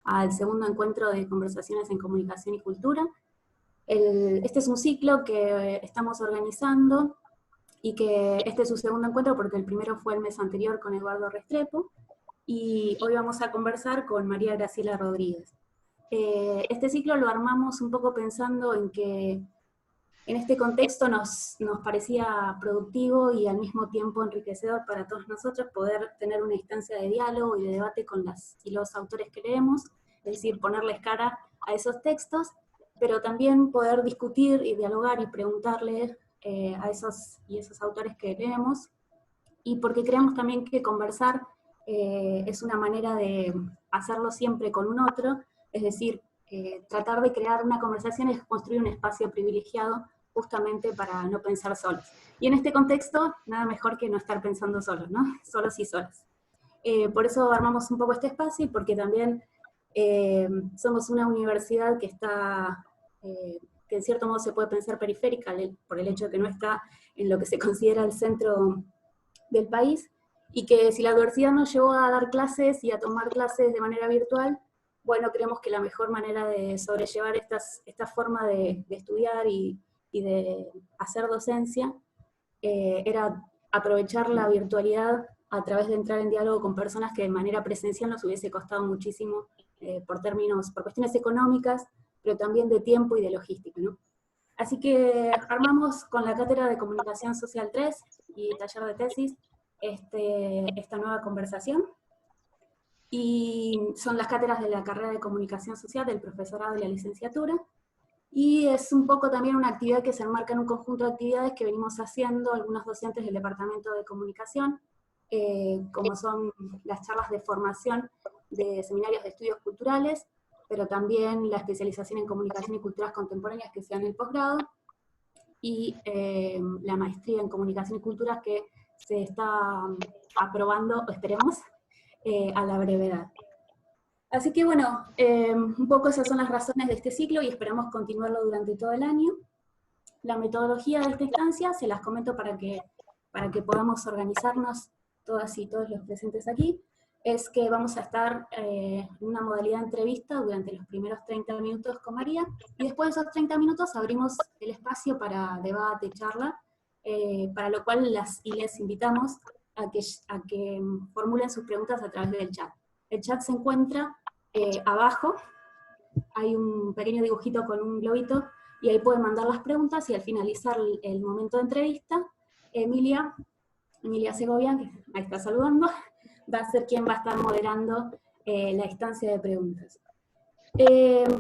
al segundo encuentro de conversaciones en comunicación y cultura. Este es un ciclo que estamos organizando y que este es su segundo encuentro porque el primero fue el mes anterior con Eduardo Restrepo, y hoy vamos a conversar con María Graciela Rodríguez. Este ciclo lo armamos un poco pensando en que en este contexto nos parecía productivo y al mismo tiempo enriquecedor para todos nosotros poder tener una instancia de diálogo y de debate con las y los autores que leemos, es decir, ponerles cara a esos textos, pero también poder discutir y dialogar y preguntarle a esos autores que leemos, y porque creemos también que conversar es una manera de hacerlo siempre con un otro, es decir, tratar de crear una conversación es construir un espacio privilegiado justamente para no pensar solos. Y en este contexto, nada mejor que no estar pensando solos, ¿no? Solos y solas. Por eso armamos un poco este espacio, y porque también somos una universidad que está, que en cierto modo se puede pensar periférica, por el hecho de que no está en lo que se considera el centro del país, y que si la universidad nos llevó a dar clases y a tomar clases de manera virtual, bueno, creemos que la mejor manera de sobrellevar esta forma de estudiar y de hacer docencia era aprovechar la virtualidad a través de entrar en diálogo con personas que de manera presencial nos hubiese costado muchísimo por cuestiones económicas, pero también de tiempo y de logística, ¿no? Así que armamos con la Cátedra de Comunicación Social 3 y Taller de Tesis esta nueva conversación, y son las cátedras de la carrera de Comunicación Social, del profesorado y la licenciatura, y es un poco también una actividad que se enmarca en un conjunto de actividades que venimos haciendo algunos docentes del Departamento de Comunicación, como son las charlas de formación de seminarios de estudios culturales, pero también la especialización en comunicación y culturas contemporáneas que sea en el posgrado, y la maestría en comunicación y culturas que se está aprobando, esperemos, a la brevedad. Así que bueno, un poco esas son las razones de este ciclo y esperamos continuarlo durante todo el año. La metodología de esta instancia se las comento para que podamos organizarnos todas y todos los presentes aquí. Es que vamos a estar en una modalidad de entrevista durante los primeros 30 minutos con María, y después de esos 30 minutos abrimos el espacio para debate y charla, para lo cual les invitamos a que formulen sus preguntas a través del chat. El chat se encuentra abajo, hay un pequeño dibujito con un globito, y ahí pueden mandar las preguntas, y al finalizar el momento de entrevista, Emilia Segovia, que ahí está saludando, va a ser quien va a estar moderando la instancia de preguntas.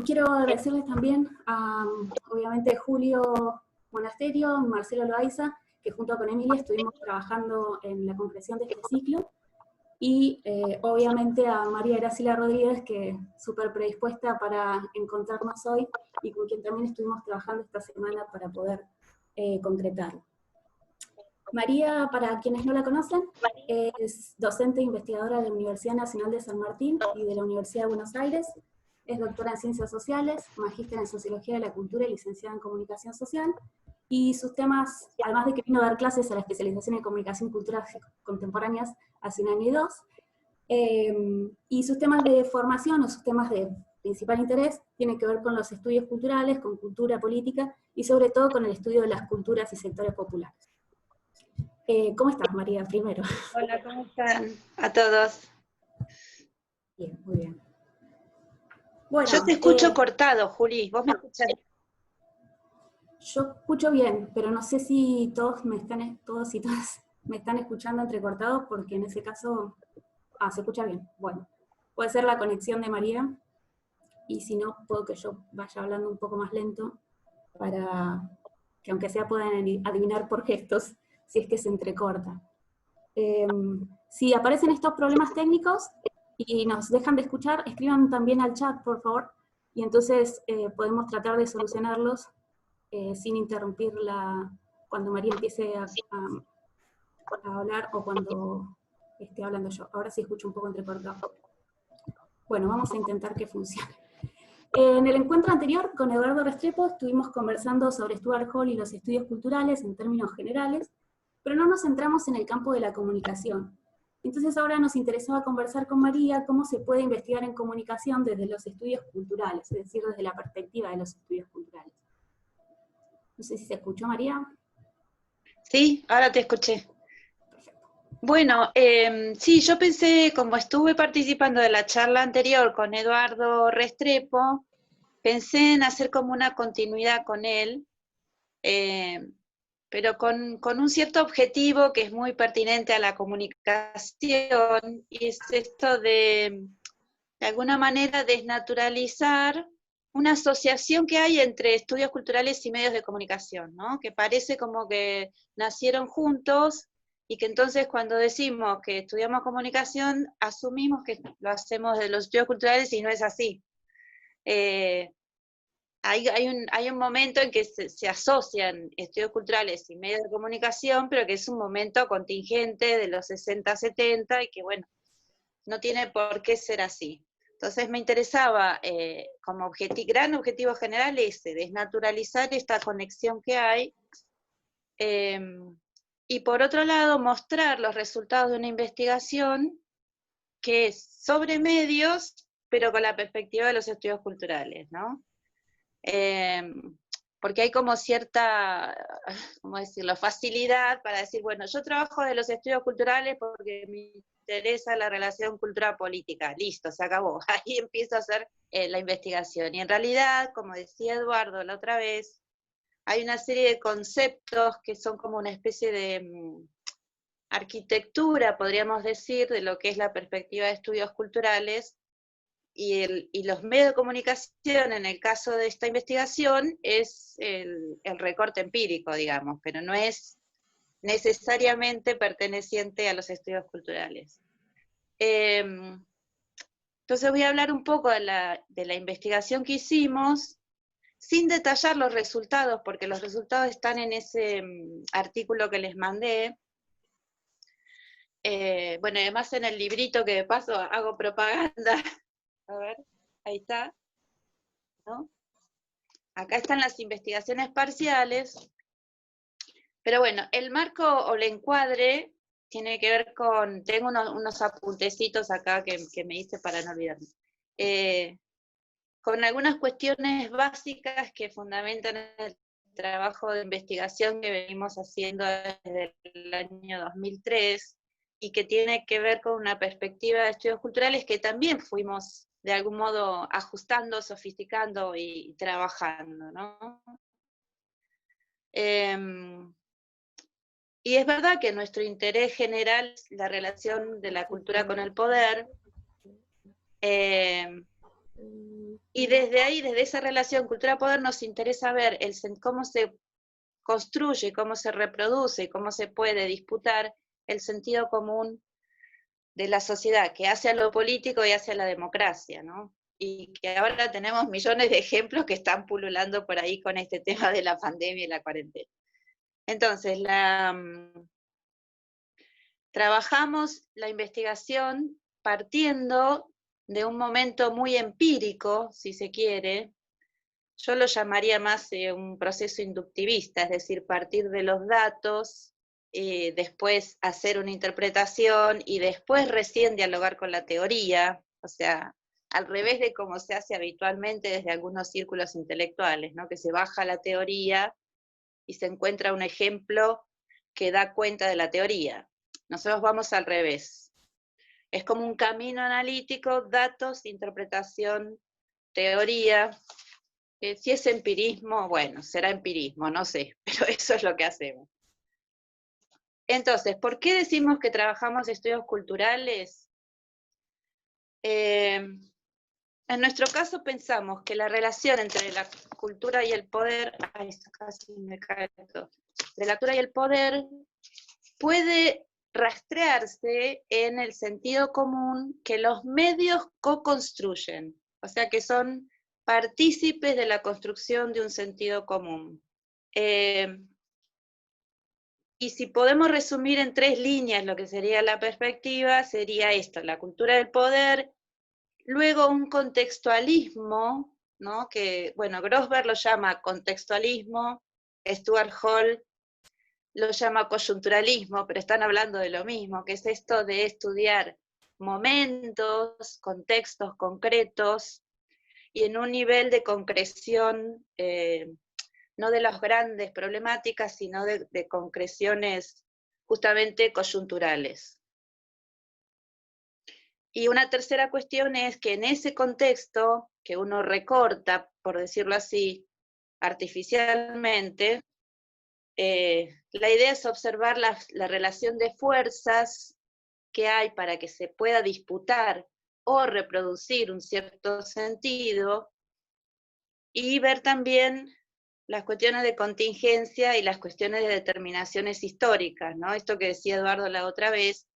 Quiero agradecerles también a, obviamente, Julio Monasterio, Marcelo Loaiza, que junto con Emilia estuvimos trabajando en la concreción de este ciclo, y obviamente a María Graciela Rodríguez, que súper predispuesta para encontrarnos hoy, y con quien también estuvimos trabajando esta semana para poder concretarlo. María, para quienes no la conocen, es docente e investigadora de la Universidad Nacional de San Martín y de la Universidad de Buenos Aires. Es doctora en Ciencias Sociales, magíster en Sociología de la Cultura y licenciada en Comunicación Social. Y sus temas, además de que vino a dar clases a la especialización en Comunicación y Culturas Contemporáneas hace 1 año y 2, y sus temas de formación, o sus temas de principal interés, tienen que ver con los estudios culturales, con cultura política, y sobre todo con el estudio de las culturas y sectores populares. ¿Cómo estás, María, primero? Hola, ¿cómo están a todos? Bien, muy bien. Bueno, yo te escucho cortado, Juli, ¿vos me escuchás? Yo escucho bien, pero no sé si todos y todas me están escuchando entrecortados, porque en ese caso, se escucha bien. Bueno, puede ser la conexión de María, y si no, puedo que yo vaya hablando un poco más lento, para que aunque sea puedan adivinar por gestos si es que se entrecorta. Si aparecen estos problemas técnicos y nos dejan de escuchar, escriban también al chat, por favor, y entonces podemos tratar de solucionarlos sin interrumpir cuando María empiece a hablar, o cuando esté hablando yo. Ahora sí escucho un poco entrecortado. Bueno, vamos a intentar que funcione. En el encuentro anterior con Eduardo Restrepo estuvimos conversando sobre Stuart Hall y los estudios culturales en términos generales, pero no nos centramos en el campo de la comunicación. Entonces ahora nos interesaba conversar con María cómo se puede investigar en comunicación desde los estudios culturales, es decir, desde la perspectiva de los estudios culturales. No sé si se escuchó, María. Sí, ahora te escuché. Bueno, sí, yo pensé, como estuve participando de la charla anterior con Eduardo Restrepo, pensé en hacer como una continuidad con él, eh, pero con un cierto objetivo que es muy pertinente a la comunicación, y es esto de alguna manera, desnaturalizar una asociación que hay entre estudios culturales y medios de comunicación, ¿no? Que parece como que nacieron juntos y que entonces cuando decimos que estudiamos comunicación, asumimos que lo hacemos de los estudios culturales y no es así. Hay un momento en que se asocian estudios culturales y medios de comunicación, pero que es un momento contingente de los 60, 70, y que, bueno, no tiene por qué ser así. Entonces me interesaba, como gran objetivo general, ese, desnaturalizar esta conexión que hay, y por otro lado, mostrar los resultados de una investigación que es sobre medios, pero con la perspectiva de los estudios culturales, ¿no? Porque hay como cierta, ¿cómo decirlo?, facilidad para decir, bueno, yo trabajo de los estudios culturales porque me interesa la relación cultura-política, listo, se acabó, ahí empiezo a hacer la investigación. Y en realidad, como decía Eduardo la otra vez, hay una serie de conceptos que son como una especie de arquitectura, podríamos decir, de lo que es la perspectiva de estudios culturales, y los medios de comunicación, en el caso de esta investigación, es el recorte empírico, digamos, pero no es necesariamente perteneciente a los estudios culturales. Entonces voy a hablar un poco de la investigación que hicimos, sin detallar los resultados, porque los resultados están en ese artículo que les mandé. Bueno, además en el librito que de paso hago propaganda. A ver, ahí está, ¿no? Acá están las investigaciones parciales, pero bueno, el marco o el encuadre tiene que ver con, tengo unos apuntecitos acá que me hice para no olvidarme, con algunas cuestiones básicas que fundamentan el trabajo de investigación que venimos haciendo desde el año 2003, y que tiene que ver con una perspectiva de estudios culturales que también fuimos de algún modo ajustando, sofisticando y trabajando, ¿no? Y es verdad que nuestro interés general es la relación de la cultura con el poder, y desde ahí, desde esa relación cultura-poder, nos interesa ver cómo se construye, cómo se reproduce, cómo se puede disputar el sentido común de la sociedad, que hace a lo político y hace a la democracia, ¿no? Y que ahora tenemos millones de ejemplos que están pululando por ahí con este tema de la pandemia y la cuarentena. Entonces, trabajamos la investigación partiendo de un momento muy empírico, si se quiere. Yo lo llamaría más un proceso inductivista, es decir, partir de los datos, después hacer una interpretación y después recién dialogar con la teoría, o sea, al revés de como se hace habitualmente desde algunos círculos intelectuales, ¿no? Que se baja la teoría y se encuentra un ejemplo que da cuenta de la teoría. Nosotros vamos al revés. Es como un camino analítico, datos, interpretación, teoría. Si es empirismo, bueno, será empirismo, no sé, pero eso es lo que hacemos. Entonces, ¿por qué decimos que trabajamos estudios culturales? En nuestro caso pensamos que la relación entre la cultura y el poder, ay, casi me cae todo, de la cultura y el poder puede rastrearse en el sentido común que los medios co-construyen, o sea que son partícipes de la construcción de un sentido común. Y si podemos resumir en 3 líneas lo que sería la perspectiva, sería esto: la cultura del poder, luego un contextualismo, ¿no? Que, bueno, Grossberg lo llama contextualismo, Stuart Hall lo llama coyunturalismo, pero están hablando de lo mismo, que es esto de estudiar momentos, contextos concretos, y en un nivel de concreción, no de las grandes problemáticas, sino de concreciones justamente coyunturales. Y una tercera cuestión es que en ese contexto, que uno recorta, por decirlo así, artificialmente, la idea es observar la relación de fuerzas que hay para que se pueda disputar o reproducir un cierto sentido, y ver también las cuestiones de contingencia y las cuestiones de determinaciones históricas, ¿no? Esto que decía Eduardo la otra vez,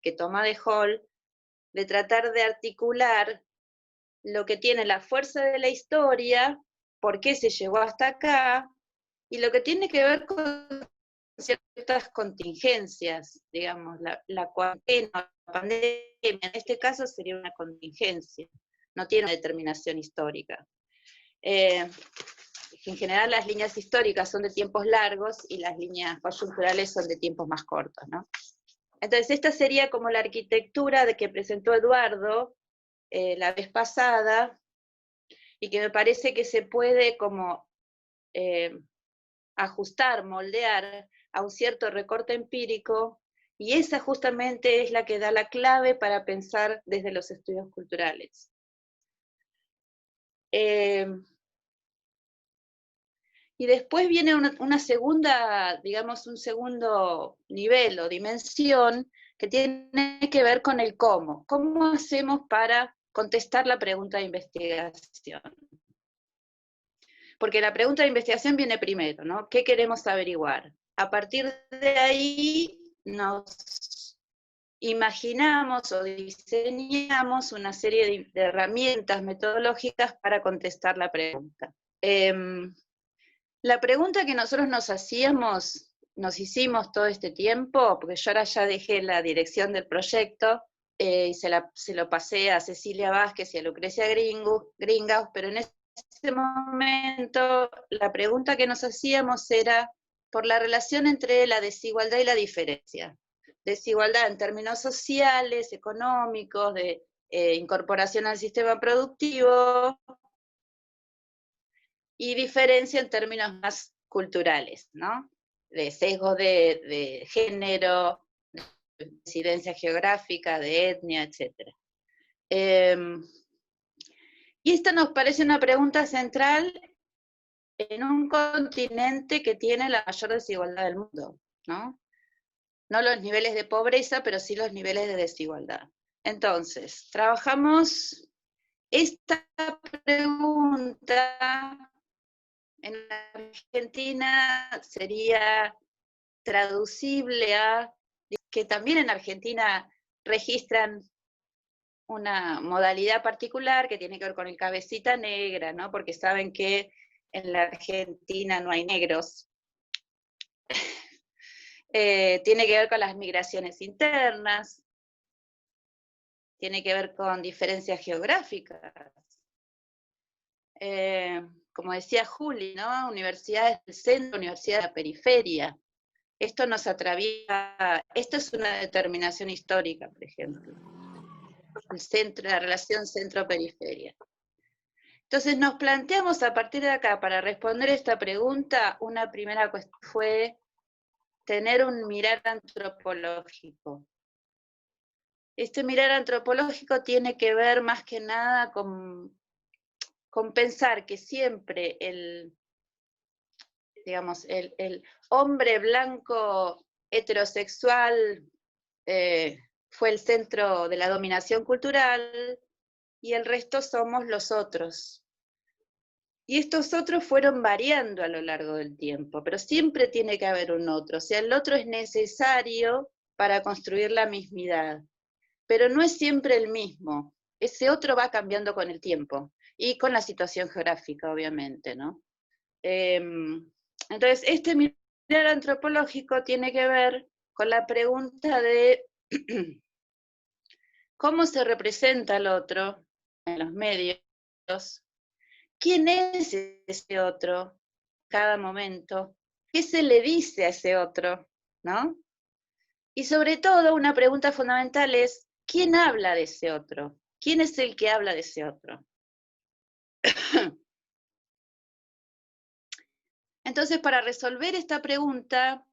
que toma de Hall, de tratar de articular lo que tiene la fuerza de la historia, por qué se llegó hasta acá, y lo que tiene que ver con ciertas contingencias, digamos, la cuarentena, la pandemia, en este caso sería una contingencia, no tiene una determinación histórica. En general las líneas históricas son de tiempos largos y las líneas coyunturales son de tiempos más cortos, ¿no? Entonces esta sería como la arquitectura de que presentó Eduardo la vez pasada, y que me parece que se puede como ajustar, moldear a un cierto recorte empírico, y esa justamente es la que da la clave para pensar desde los estudios culturales. Y después viene una segunda, digamos, un segundo nivel o dimensión que tiene que ver con el cómo. ¿Cómo hacemos para contestar la pregunta de investigación? Porque la pregunta de investigación viene primero, ¿no? ¿Qué queremos averiguar? A partir de ahí nos imaginamos o diseñamos una serie de herramientas metodológicas para contestar la pregunta. La pregunta que nosotros nos hicimos todo este tiempo, porque yo ahora ya dejé la dirección del proyecto, y se lo pasé a Cecilia Vázquez y a Lucrecia Gringaus, pero en ese momento la pregunta que nos hacíamos era por la relación entre la desigualdad y la diferencia. Desigualdad en términos sociales, económicos, de incorporación al sistema productivo, y diferencia en términos más culturales, ¿no? De sesgos de género, de incidencia geográfica, de etnia, etc. Y esta nos parece una pregunta central en un continente que tiene la mayor desigualdad del mundo, ¿no? No los niveles de pobreza, pero sí los niveles de desigualdad. Entonces, trabajamos esta pregunta. En Argentina sería traducible a que también en Argentina registran una modalidad particular que tiene que ver con el cabecita negra, ¿no? Porque saben que en la Argentina no hay negros. Tiene que ver con las migraciones internas, tiene que ver con diferencias geográficas. Como decía Juli, ¿no? Universidades del centro, universidades de la periferia. Esto nos atraviesa, esto es una determinación histórica, por ejemplo. El centro, la relación centro-periferia. Entonces nos planteamos a partir de acá, para responder esta pregunta, una primera cuestión fue tener un mirar antropológico. Este mirar antropológico tiene que ver más que nada con pensar que siempre digamos, el hombre blanco heterosexual fue el centro de la dominación cultural, y el resto somos los otros. Y estos otros fueron variando a lo largo del tiempo, pero siempre tiene que haber un otro, o sea, el otro es necesario para construir la mismidad, pero no es siempre el mismo. Ese otro va cambiando con el tiempo, y con la situación geográfica, obviamente, ¿no? Entonces, este mirar antropológico tiene que ver con la pregunta de cómo se representa al otro en los medios, quién es ese otro cada momento, qué se le dice a ese otro, ¿no? Y sobre todo, una pregunta fundamental es, ¿quién habla de ese otro? ¿Quién es el que habla de ese otro? Entonces, para resolver esta pregunta,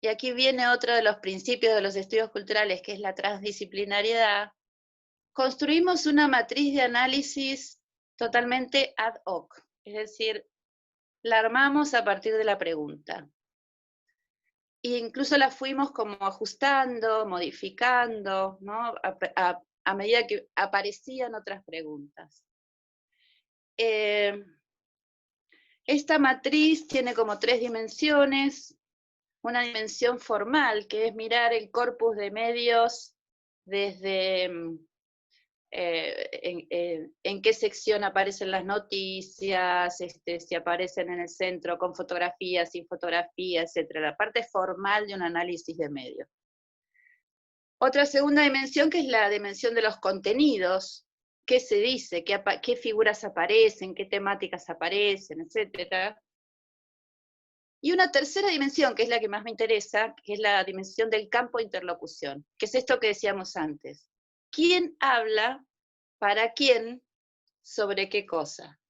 y aquí viene otro de los principios de los estudios culturales, que es la transdisciplinariedad, construimos una matriz de análisis totalmente ad hoc, es decir, la armamos a partir de la pregunta. E incluso la fuimos como ajustando, modificando, ¿no? A medida que aparecían otras preguntas. Esta matriz tiene como 3 dimensiones. Una dimensión formal, que es mirar el corpus de medios desde en qué sección aparecen las noticias, si aparecen en el centro con fotografía, sin fotografía, etc. La parte formal de un análisis de medios. Otra segunda dimensión, que es la dimensión de los contenidos. ¿Qué se dice? ¿Qué figuras aparecen? ¿Qué temáticas aparecen? Etcétera. Y una tercera dimensión, que es la que más me interesa, que es la dimensión del campo de interlocución, que es esto que decíamos antes. ¿Quién habla para quién sobre qué cosa?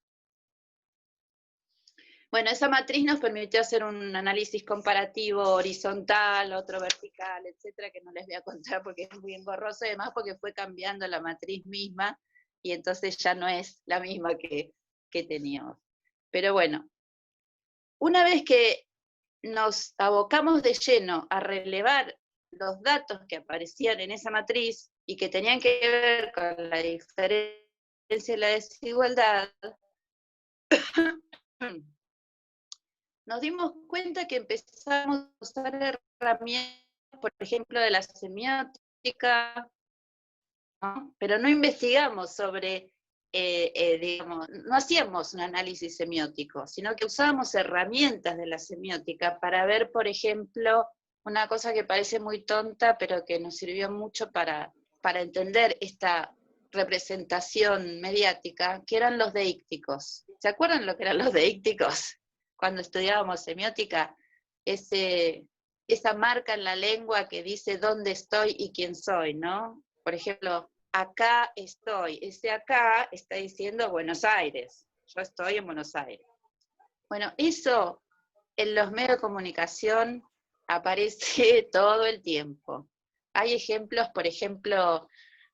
Bueno, esa matriz nos permitió hacer un análisis comparativo horizontal, otro vertical, etcétera, que no les voy a contar porque es muy engorroso, y además porque fue cambiando la matriz misma, y entonces ya no es la misma que teníamos. Pero bueno, una vez que nos abocamos de lleno a relevar los datos que aparecían en esa matriz y que tenían que ver con la diferencia y la desigualdad, nos dimos cuenta que empezamos a usar herramientas, por ejemplo, de la semiótica, ¿no? Pero no investigamos sobre, digamos, no hacíamos un análisis semiótico, sino que usábamos herramientas de la semiótica para ver, por ejemplo, una cosa que parece muy tonta, pero que nos sirvió mucho para entender esta representación mediática, que eran los deícticos. ¿Se acuerdan lo que eran los deícticos? Cuando estudiábamos semiótica, esa marca en la lengua que dice dónde estoy y quién soy, ¿no? Por ejemplo, acá estoy. Ese acá está diciendo Buenos Aires. Yo estoy en Buenos Aires. Bueno, eso en los medios de comunicación aparece todo el tiempo. Hay ejemplos, por ejemplo,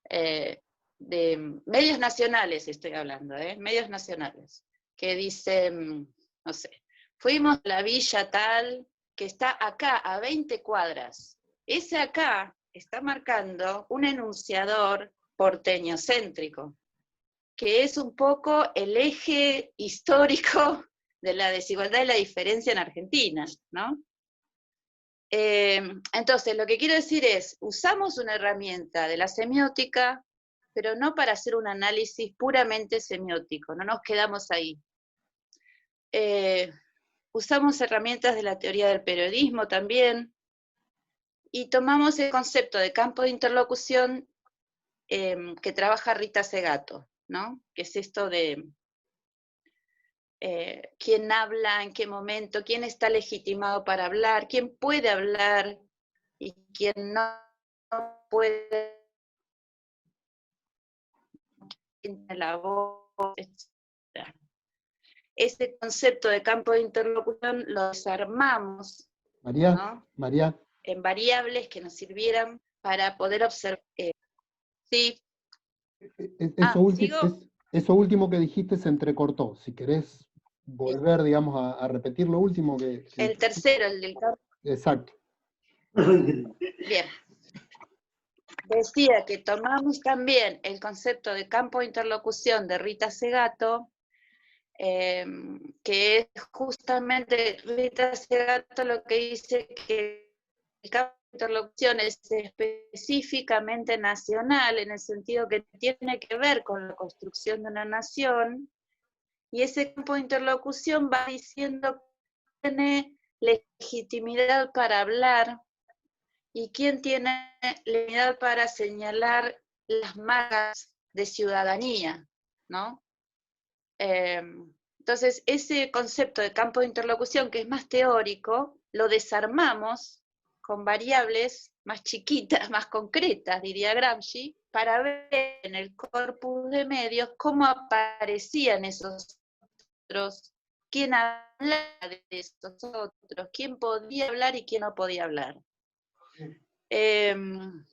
de medios nacionales, estoy hablando, medios nacionales, que dicen, no sé, fuimos a la villa tal que está acá a 20 cuadras. Ese acá está marcando un enunciador porteño céntrico, que es un poco el eje histórico de la desigualdad y la diferencia en Argentina, ¿no? Entonces, lo que quiero decir es, usamos una herramienta de la semiótica, pero no para hacer un análisis puramente semiótico, no nos quedamos ahí. Usamos herramientas de la teoría del periodismo también, y tomamos el concepto de campo de interlocución que trabaja Rita Segato, ¿no? Que es esto de quién habla, en qué momento, quién está legitimado para hablar, quién puede hablar y quién no puede, quién tiene la voz, etc. Ese concepto de campo de interlocución lo desarmamos, María, ¿no? María. En variables que nos sirvieran para poder observar. Sí. Eso último que dijiste se entrecortó. Si querés volver, digamos, a repetir lo último que... El tercero, el del campo. Exacto. Bien. Decía que tomamos también el concepto de campo de interlocución de Rita Segato, que es justamente Rita Segato lo que dice que el campo de interlocución es específicamente nacional, en el sentido que tiene que ver con la construcción de una nación, y ese campo de interlocución va diciendo quién tiene legitimidad para hablar y quién tiene legitimidad para señalar las marcas de ciudadanía, ¿no? Entonces, ese concepto de campo de interlocución, que es más teórico, lo desarmamos con variables más chiquitas, más concretas, diría Gramsci, para ver en el corpus de medios cómo aparecían esos otros, quién hablaba de esos otros, quién podía hablar y quién no podía hablar. Entonces,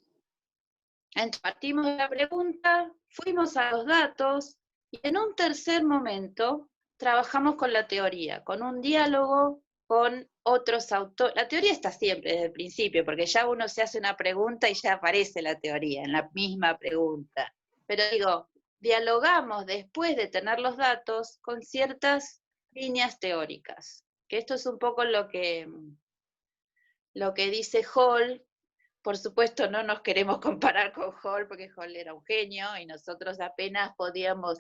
partimos de la pregunta, fuimos a los datos, y en un tercer momento trabajamos con la teoría, con un diálogo con otros autores. La teoría está siempre desde el principio, porque ya uno se hace una pregunta y ya aparece la teoría en la misma pregunta. Pero digo, dialogamos después de tener los datos con ciertas líneas teóricas, que esto es un poco lo que dice Hall. Por supuesto no nos queremos comparar con Hall, porque Hall era un genio y nosotros apenas podíamos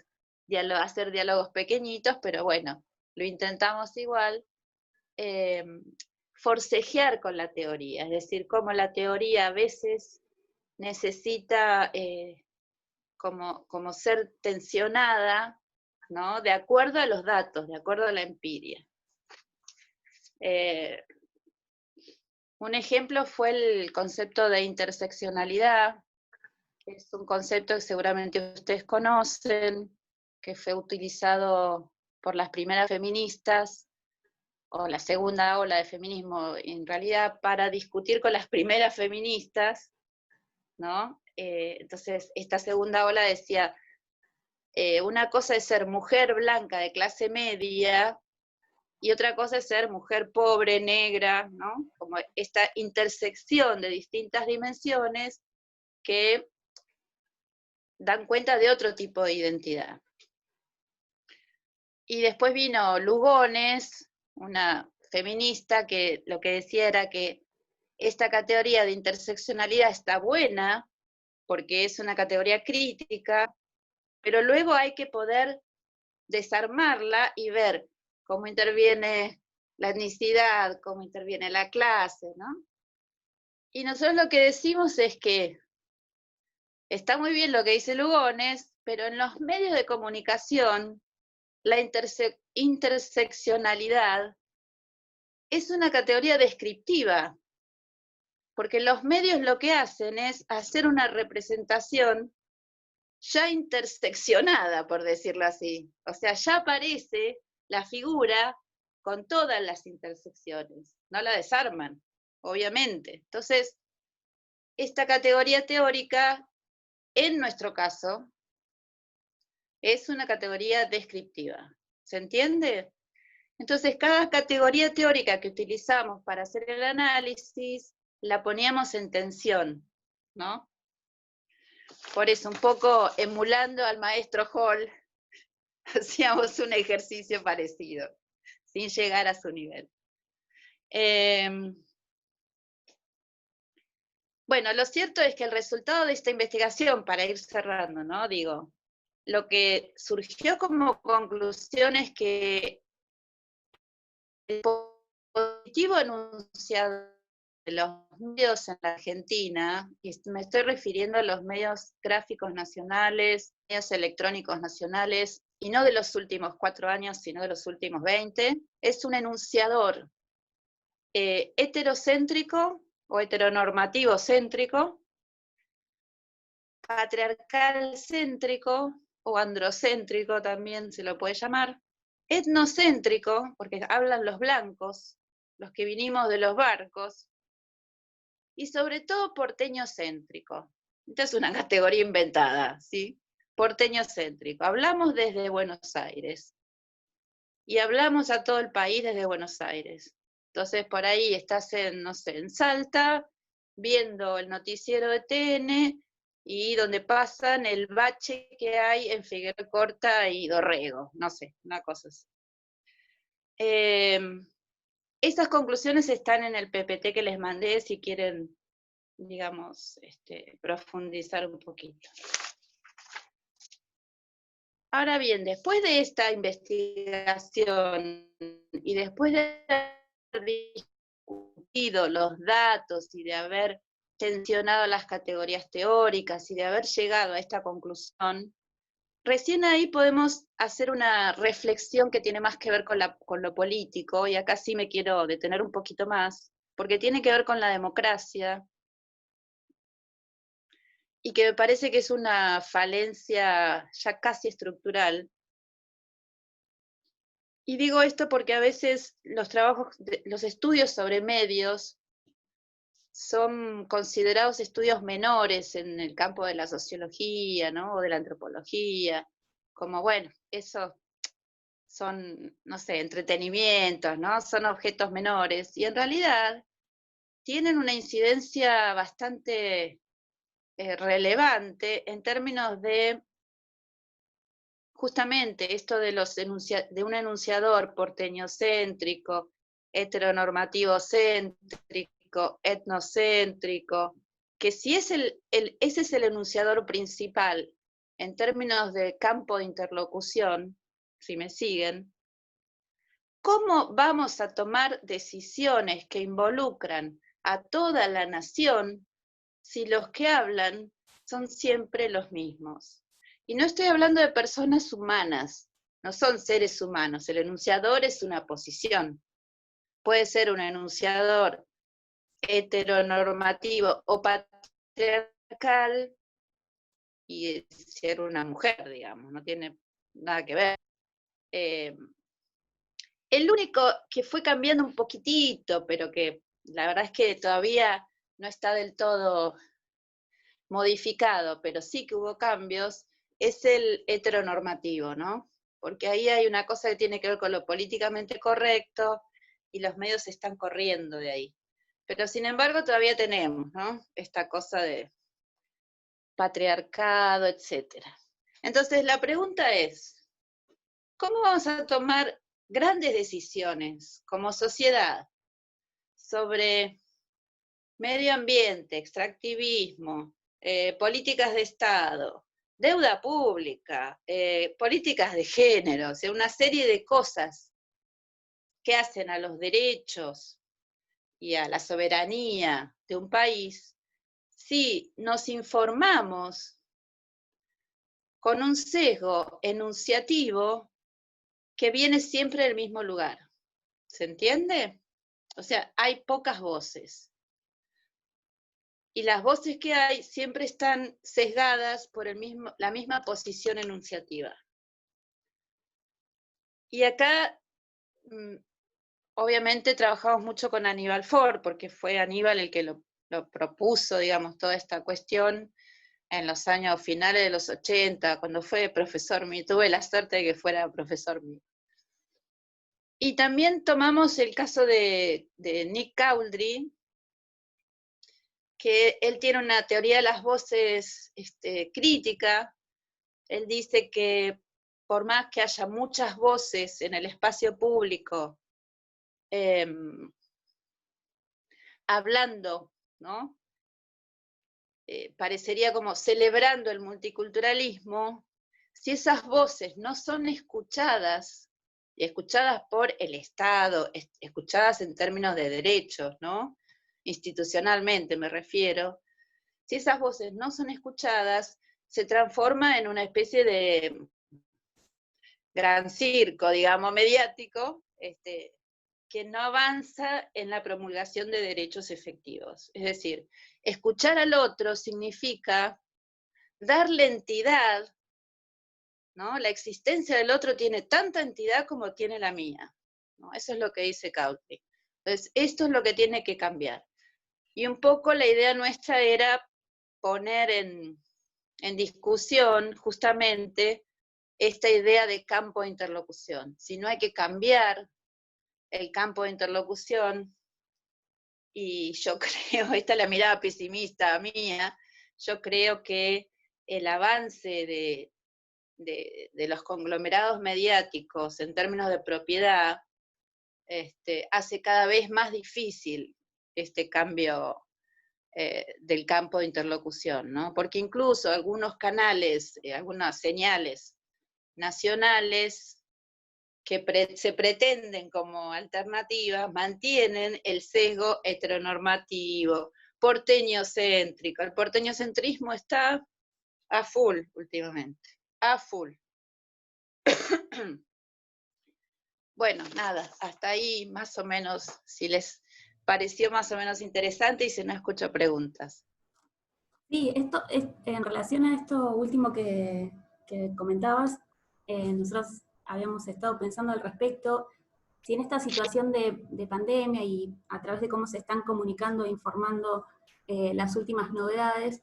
hacer diálogos pequeñitos, pero bueno, lo intentamos igual. Forcejear con la teoría, es decir, cómo la teoría a veces necesita como ser tensionada, ¿no? De acuerdo a los datos, de acuerdo a la empiria. Un ejemplo fue el concepto de interseccionalidad, que es un concepto que seguramente ustedes conocen, que fue utilizado por las primeras feministas, o la segunda ola de feminismo, en realidad, para discutir con las primeras feministas, ¿no? Entonces, esta segunda ola decía, una cosa es ser mujer blanca de clase media, y otra cosa es ser mujer pobre, negra, ¿no? Como esta intersección de distintas dimensiones que dan cuenta de otro tipo de identidad. Y después vino Lugones, una feminista que lo que decía era que esta categoría de interseccionalidad está buena, porque es una categoría crítica, pero luego hay que poder desarmarla y ver cómo interviene la etnicidad, cómo interviene la clase, ¿no? Y nosotros lo que decimos es que está muy bien lo que dice Lugones, pero en los medios de comunicación, la interseccionalidad es una categoría descriptiva, porque los medios lo que hacen es hacer una representación ya interseccionada, por decirlo así. O sea, ya aparece la figura con todas las intersecciones, no la desarman, obviamente. Entonces, esta categoría teórica, en nuestro caso, es una categoría descriptiva. ¿Se entiende? Entonces, cada categoría teórica que utilizamos para hacer el análisis, la poníamos en tensión, ¿no? Por eso, un poco emulando al maestro Hall, hacíamos un ejercicio parecido, sin llegar a su nivel. Bueno, lo cierto es que el resultado de esta investigación, para ir cerrando, ¿no? Digo, lo que surgió como conclusión es que el positivo enunciado de los medios en la Argentina, y me estoy refiriendo a los medios gráficos nacionales, medios electrónicos nacionales, y no de los últimos 4 años, sino de los últimos 20, es un enunciador heterocéntrico o heteronormativo céntrico, patriarcal céntrico o androcéntrico también se lo puede llamar, etnocéntrico, porque hablan los blancos, los que vinimos de los barcos, y sobre todo porteño-céntrico. Esta es una categoría inventada, ¿sí? Porteño-céntrico. Hablamos desde Buenos Aires, y hablamos a todo el país desde Buenos Aires. Entonces, por ahí estás en, no sé, en Salta, viendo el noticiero de TN, y donde pasan el bache que hay en Figueroa Corta y Dorrego, no sé, una cosa así. Esas conclusiones están en el PPT que les mandé, si quieren, digamos, profundizar un poquito. Ahora bien, después de esta investigación y después de haber discutido los datos y de haber tensionado las categorías teóricas y de haber llegado a esta conclusión, recién ahí podemos hacer una reflexión que tiene más que ver con lo político, y acá sí me quiero detener un poquito más, porque tiene que ver con la democracia, y que me parece que es una falencia ya casi estructural. Y digo esto porque a veces los estudios sobre medios son considerados estudios menores en el campo de la sociología, ¿no? O de la antropología, como bueno, eso son, no sé, entretenimientos, ¿no? Son objetos menores, y en realidad tienen una incidencia bastante relevante en términos de justamente esto de de un enunciador porteñocéntrico, heteronormativo céntrico, etnocéntrico, que si es ese es el enunciador principal en términos de campo de interlocución, si me siguen, ¿cómo vamos a tomar decisiones que involucran a toda la nación si los que hablan son siempre los mismos? Y no estoy hablando de personas humanas, no son seres humanos, el enunciador es una posición. Puede ser un enunciador heteronormativo o patriarcal y ser una mujer, digamos, no tiene nada que ver. El único que fue cambiando un poquitito, pero que la verdad es que todavía no está del todo modificado, pero sí que hubo cambios, es el heteronormativo, ¿no? Porque ahí hay una cosa que tiene que ver con lo políticamente correcto y los medios se están corriendo de ahí. Pero sin embargo todavía tenemos, ¿no? Esta cosa de patriarcado, etc. Entonces la pregunta es, ¿cómo vamos a tomar grandes decisiones como sociedad sobre medio ambiente, extractivismo, políticas de Estado, deuda pública, políticas de género, o sea, una serie de cosas que hacen a los derechos y a la soberanía de un país, si nos informamos con un sesgo enunciativo que viene siempre del mismo lugar? ¿Se entiende? O sea, hay pocas voces. Y las voces que hay siempre están sesgadas por la misma posición enunciativa. Y acá, obviamente, trabajamos mucho con Aníbal Faure, porque fue Aníbal el que lo propuso, digamos, toda esta cuestión en los años finales de los 80, cuando fue profesor mío. Tuve la suerte de que fuera profesor mío. Y también tomamos el caso de Nick Couldry, que él tiene una teoría de las voces crítica. Él dice que por más que haya muchas voces en el espacio público hablando, ¿no? Parecería como celebrando el multiculturalismo, si esas voces no son escuchadas, y escuchadas por el Estado, escuchadas en términos de derechos, ¿no? Institucionalmente me refiero, si esas voces no son escuchadas, se transforma en una especie de gran circo, digamos, mediático, que no avanza en la promulgación de derechos efectivos. Es decir, escuchar al otro significa darle entidad, ¿no? La existencia del otro tiene tanta entidad como tiene la mía, ¿no? Eso es lo que dice Coutley. Entonces, esto es lo que tiene que cambiar. Y un poco la idea nuestra era poner en discusión justamente esta idea de campo de interlocución. Si no hay que cambiar el campo de interlocución, y yo creo, esta es la mirada pesimista mía, yo creo que el avance de los conglomerados mediáticos en términos de propiedad hace cada vez más difícil este cambio del campo de interlocución, ¿no? Porque incluso algunos canales, algunas señales nacionales que se pretenden como alternativas mantienen el sesgo heteronormativo, porteñocéntrico. El porteñocentrismo está a full últimamente, a full. Bueno, nada, hasta ahí más o menos, si les pareció más o menos interesante y si no escucho preguntas. Sí, esto en relación a esto último que comentabas, nosotros habíamos estado pensando al respecto, si en esta situación de pandemia y a través de cómo se están comunicando e informando las últimas novedades,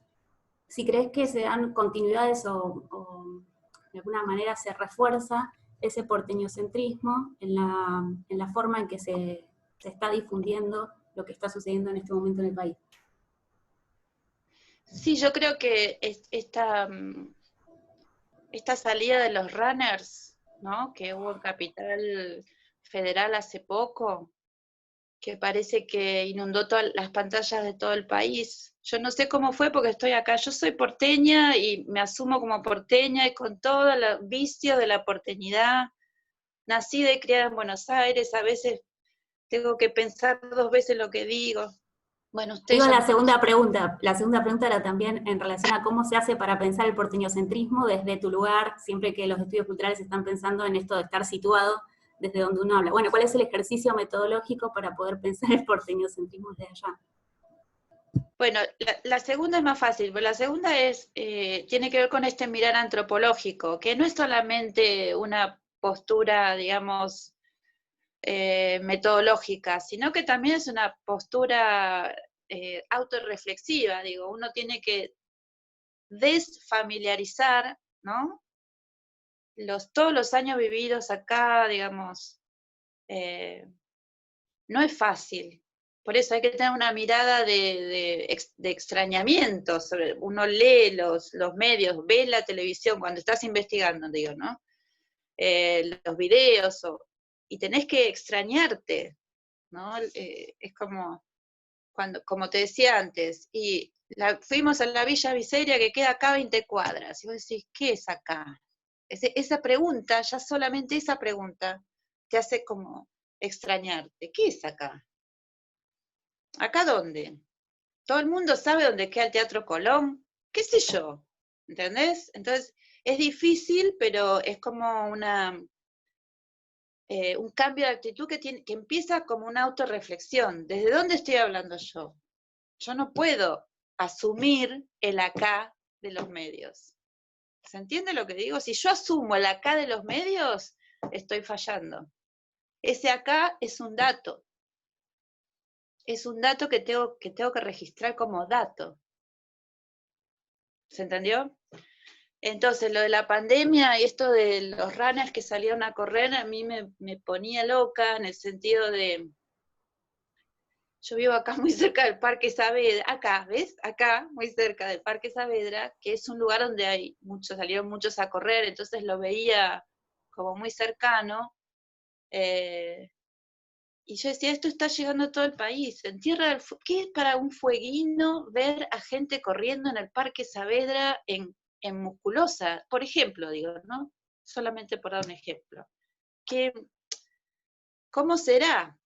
si crees que se dan continuidades o de alguna manera se refuerza ese porteñocentrismo en la forma en que se está difundiendo lo que está sucediendo en este momento en el país. Sí, yo creo que esta salida de los runners, ¿no?, que hubo en Capital Federal hace poco, que parece que inundó todas las pantallas de todo el país. Yo no sé cómo fue porque estoy acá. Yo soy porteña y me asumo como porteña y con todo el vicio de la porteñidad. Nacida y criada en Buenos Aires, a veces tengo que pensar 2 veces lo que digo. Bueno, ustedes Digo ya la me segunda pregunta. La segunda pregunta era también en relación a cómo se hace para pensar el porteñocentrismo desde tu lugar, siempre que los estudios culturales están pensando en esto de estar situado desde donde uno habla. Bueno, ¿cuál es el ejercicio metodológico para poder pensar el porteñocentrismo desde allá? Bueno, la segunda es más fácil, pero la segunda tiene que ver con este mirar antropológico, que no es solamente una postura, digamos, metodológica, sino que también es una postura autorreflexiva, digo, uno tiene que desfamiliarizar, ¿no?, todos los años vividos acá, digamos, no es fácil. Por eso hay que tener una mirada de extrañamiento. Uno lee los medios, ve la televisión, cuando estás investigando, digo, ¿no? Los videos, y tenés que extrañarte, ¿no? Es como te decía antes, y fuimos a la Villa Viseria que queda acá a 20 cuadras, y vos decís, ¿qué es acá? Esa pregunta, ya solamente esa pregunta, te hace como extrañarte. ¿Qué es acá? ¿Acá dónde? Todo el mundo sabe dónde queda el Teatro Colón, qué sé yo, ¿entendés? Entonces, es difícil, pero es como un cambio de actitud que empieza como una autorreflexión. ¿Desde dónde estoy hablando yo? Yo no puedo asumir el acá de los medios. ¿Se entiende lo que digo? Si yo asumo el acá de los medios, estoy fallando. Ese acá es un dato. Es un dato que tengo que registrar como dato. ¿Se entendió? Entonces, lo de la pandemia y esto de los runners que salieron a correr, a mí me ponía loca en el sentido de... Yo vivo acá muy cerca del Parque Saavedra, acá, ¿ves? Acá, muy cerca del Parque Saavedra, que es un lugar donde salieron muchos a correr, entonces lo veía como muy cercano. Y yo decía, esto está llegando a todo el país. En Tierra del Fuego, ¿qué es para un fueguino ver a gente corriendo en el Parque Saavedra en Musculosa? Por ejemplo, digo, ¿no? Solamente por dar un ejemplo. ¿Cómo será?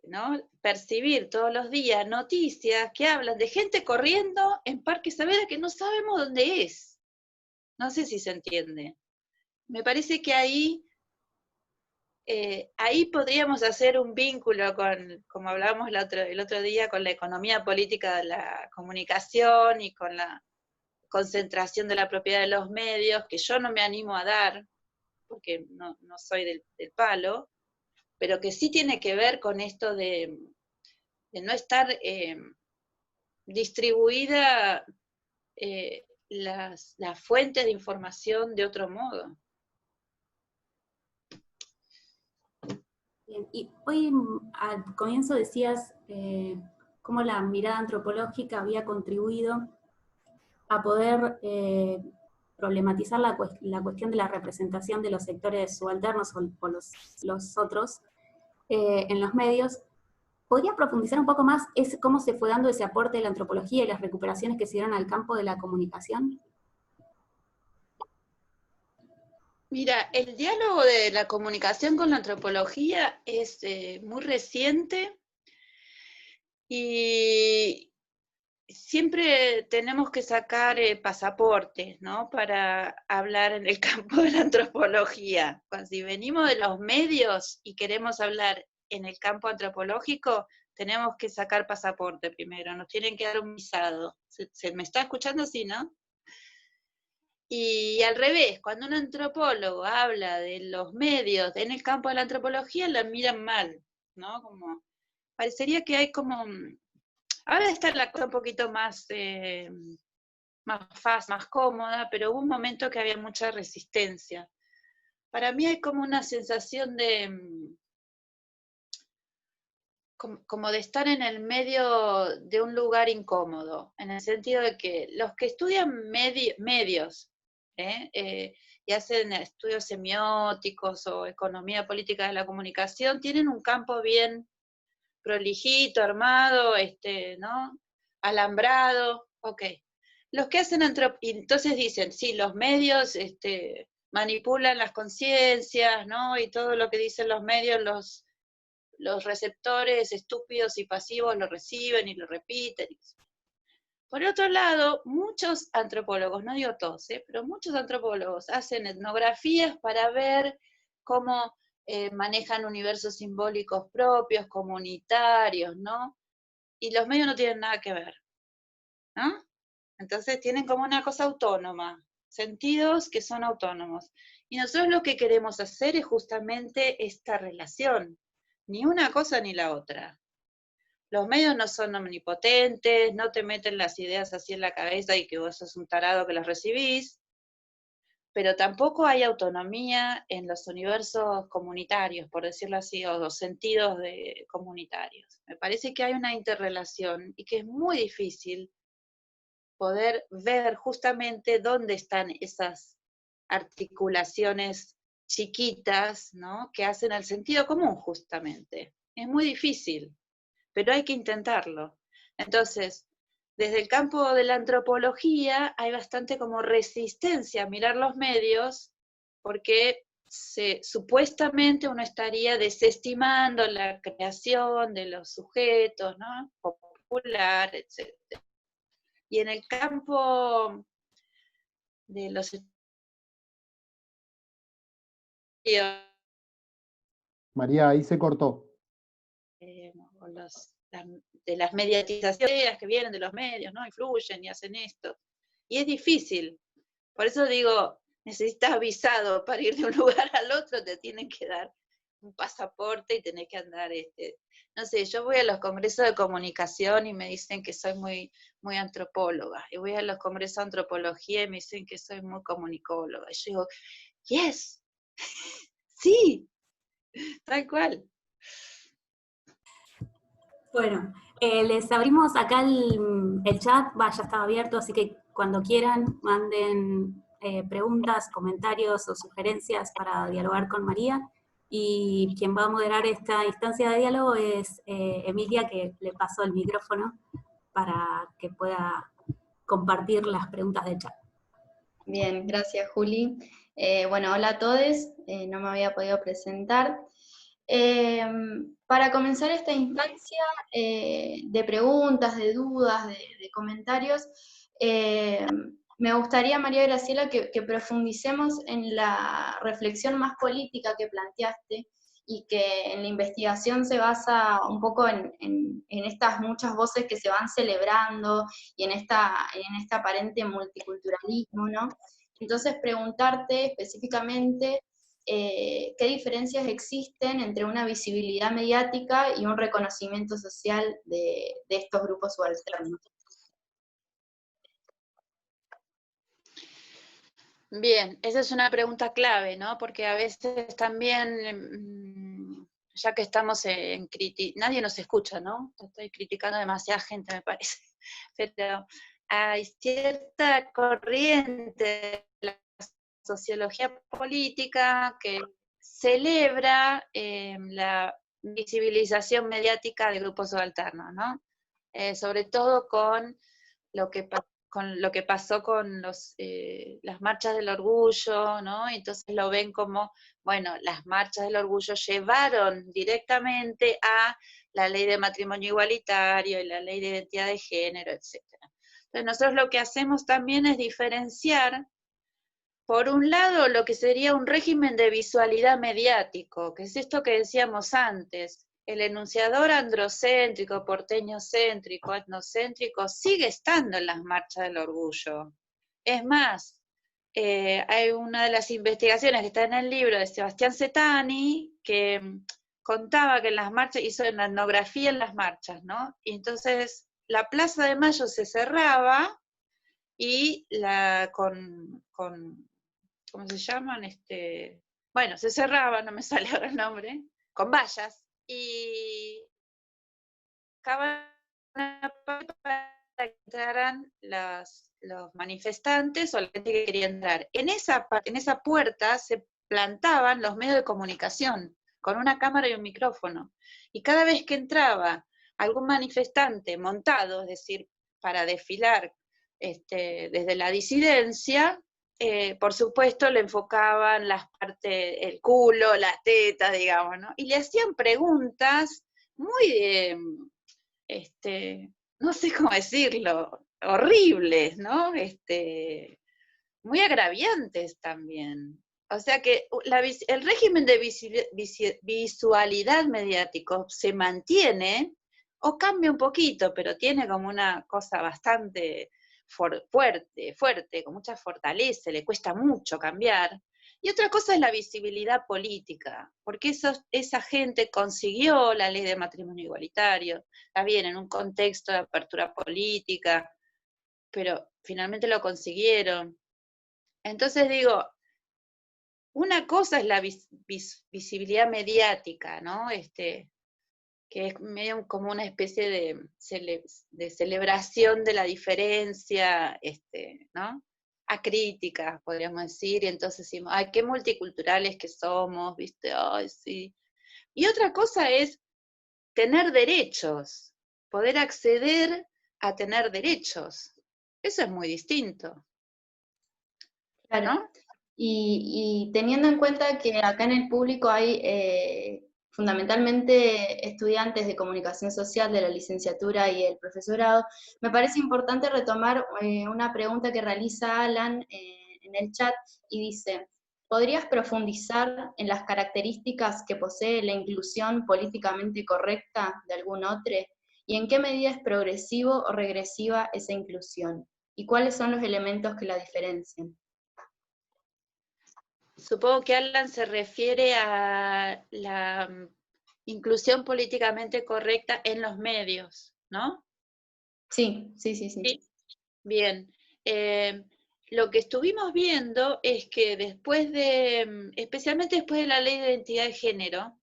¿No? Percibir todos los días noticias que hablan de gente corriendo en Parque Saavedra que no sabemos dónde es. No sé si se entiende. Me parece que ahí podríamos hacer un vínculo con, como hablábamos el otro día, con la economía política de la comunicación y con la concentración de la propiedad de los medios, que yo no me animo a dar, porque no soy del palo, pero que sí tiene que ver con esto de no estar distribuida las fuentes de información de otro modo. Bien, y hoy al comienzo decías cómo la mirada antropológica había contribuido a poder problematizar la cuestión de la representación de los sectores subalternos o los otros en los medios. ¿Podría profundizar un poco más cómo se fue dando ese aporte de la antropología y las recuperaciones que se dieron al campo de la comunicación? Mira, el diálogo de la comunicación con la antropología es muy reciente y siempre tenemos que sacar pasaportes, ¿no?, para hablar en el campo de la antropología. Si venimos de los medios y queremos hablar en el campo antropológico tenemos que sacar pasaporte primero, nos tienen que dar un visado. ¿Se me está escuchando así, no? Y al revés, cuando un antropólogo habla de los medios en el campo de la antropología, la miran mal, ¿no? Como, parecería que hay como, ahora está la cosa un poquito más, más fácil, más cómoda, pero hubo un momento que había mucha resistencia. Para mí hay como una sensación de, como de estar en el medio de un lugar incómodo, en el sentido de que los que estudian medios, y hacen estudios semióticos o economía política de la comunicación, tienen un campo bien prolijito, armado, ¿no? Alambrado, ok. Los que hacen entonces dicen, sí, los medios manipulan las conciencias, ¿no? Y todo lo que dicen los medios, los receptores estúpidos y pasivos lo reciben y lo repiten. Por otro lado, muchos antropólogos, no digo todos, pero muchos antropólogos hacen etnografías para ver cómo manejan universos simbólicos propios, comunitarios, ¿no? Y los medios no tienen nada que ver, ¿no? Entonces tienen como una cosa autónoma, sentidos que son autónomos. Y nosotros lo que queremos hacer es justamente esta relación, ni una cosa ni la otra. Los medios no son omnipotentes, no te meten las ideas así en la cabeza y que vos sos un tarado que las recibís, pero tampoco hay autonomía en los universos comunitarios, por decirlo así, o los sentidos comunitarios. Me parece que hay una interrelación y que es muy difícil poder ver justamente dónde están esas articulaciones chiquitas, ¿no? Que hacen el sentido común justamente. Es muy difícil, pero hay que intentarlo. Entonces, desde el campo de la antropología hay bastante como resistencia a mirar los medios, porque supuestamente uno estaría desestimando la creación de los sujetos, ¿no? Popular, etc. Y en el campo de los estudios, María, ahí se cortó. de las mediatizaciones que vienen de los medios, ¿no? Influyen y hacen esto. Y es difícil. Por eso digo, necesitas visado para ir de un lugar al otro, te tienen que dar un pasaporte y tenés que andar, no sé, yo voy a los congresos de comunicación y me dicen que soy muy, muy antropóloga, y voy a los congresos de antropología y me dicen que soy muy comunicóloga, y yo digo, yes, sí, tal cual. Bueno, les abrimos acá el chat, ya estaba abierto, así que cuando quieran manden preguntas, comentarios o sugerencias para dialogar con María. Y quien va a moderar esta instancia de diálogo es Emilia, que le pasó el micrófono para que pueda compartir las preguntas del chat. Bien, gracias Juli. Bueno, hola a todos, no me había podido presentar. Para comenzar esta instancia de preguntas, de dudas, de comentarios, me gustaría, María Graciela, que profundicemos en la reflexión más política que planteaste y que en la investigación se basa un poco en estas muchas voces que se van celebrando y en este aparente multiculturalismo, ¿no? Entonces, preguntarte específicamente qué diferencias existen entre una visibilidad mediática y un reconocimiento social de estos grupos subalternos. Bien, esa es una pregunta clave, ¿no? Porque a veces también, ya que estamos en nadie nos escucha, ¿no? Estoy criticando a demasiada gente, me parece. Pero hay cierta corriente de la sociología política que celebra la visibilización mediática de grupos subalternos, ¿no? Sobre todo con lo que pasó con las marchas del orgullo, ¿no? Entonces lo ven como, bueno, las marchas del orgullo llevaron directamente a la ley de matrimonio igualitario y la ley de identidad de género, etc. Entonces nosotros lo que hacemos también es diferenciar, por un lado, lo que sería un régimen de visualidad mediático, que es esto que decíamos antes, el enunciador androcéntrico, porteñocéntrico, etnocéntrico, sigue estando en las marchas del orgullo. Es más, hay una de las investigaciones que está en el libro de Sebastián Cetani, que contaba que en las marchas, hizo una etnografía en las marchas, ¿no? Y entonces la Plaza de Mayo se cerraba y ¿cómo se llaman? Bueno, se cerraba, no me sale ahora el nombre, con vallas, y acaban para que entraran los manifestantes o la gente que quería entrar. En esa puerta se plantaban los medios de comunicación, con una cámara y un micrófono. Y cada vez que entraba algún manifestante montado, es decir, para desfilar desde la disidencia, por supuesto le enfocaban las partes, el culo, las tetas, digamos, ¿no? Y le hacían preguntas muy, no sé cómo decirlo, horribles, ¿no? Muy agraviantes también. O sea que el régimen de visualidad mediático se mantiene, o cambia un poquito, pero tiene como una cosa bastante fuerte, con mucha fortaleza, le cuesta mucho cambiar. Y otra cosa es la visibilidad política, porque esa gente consiguió la ley de matrimonio igualitario, está bien, en un contexto de apertura política, pero finalmente lo consiguieron. Entonces digo, una cosa es la visibilidad mediática, ¿no? Que es medio como una especie de celebración de la diferencia, ¿no? Acrítica, podríamos decir, y entonces decimos, ay, qué multiculturales que somos, ¿viste? Ay, sí. Y otra cosa es tener derechos, poder acceder a tener derechos. Eso es muy distinto. Claro. ¿No? Y teniendo en cuenta que acá en el público hay fundamentalmente estudiantes de comunicación social de la licenciatura y el profesorado, me parece importante retomar una pregunta que realiza Alan en el chat y dice, ¿podrías profundizar en las características que posee la inclusión políticamente correcta de algún otro? ¿Y en qué medida es progresivo o regresiva esa inclusión? ¿Y cuáles son los elementos que la diferencian? Supongo que Alan se refiere a la inclusión políticamente correcta en los medios, ¿no? Sí. Sí. Bien. Lo que estuvimos viendo es que especialmente después de la ley de identidad de género,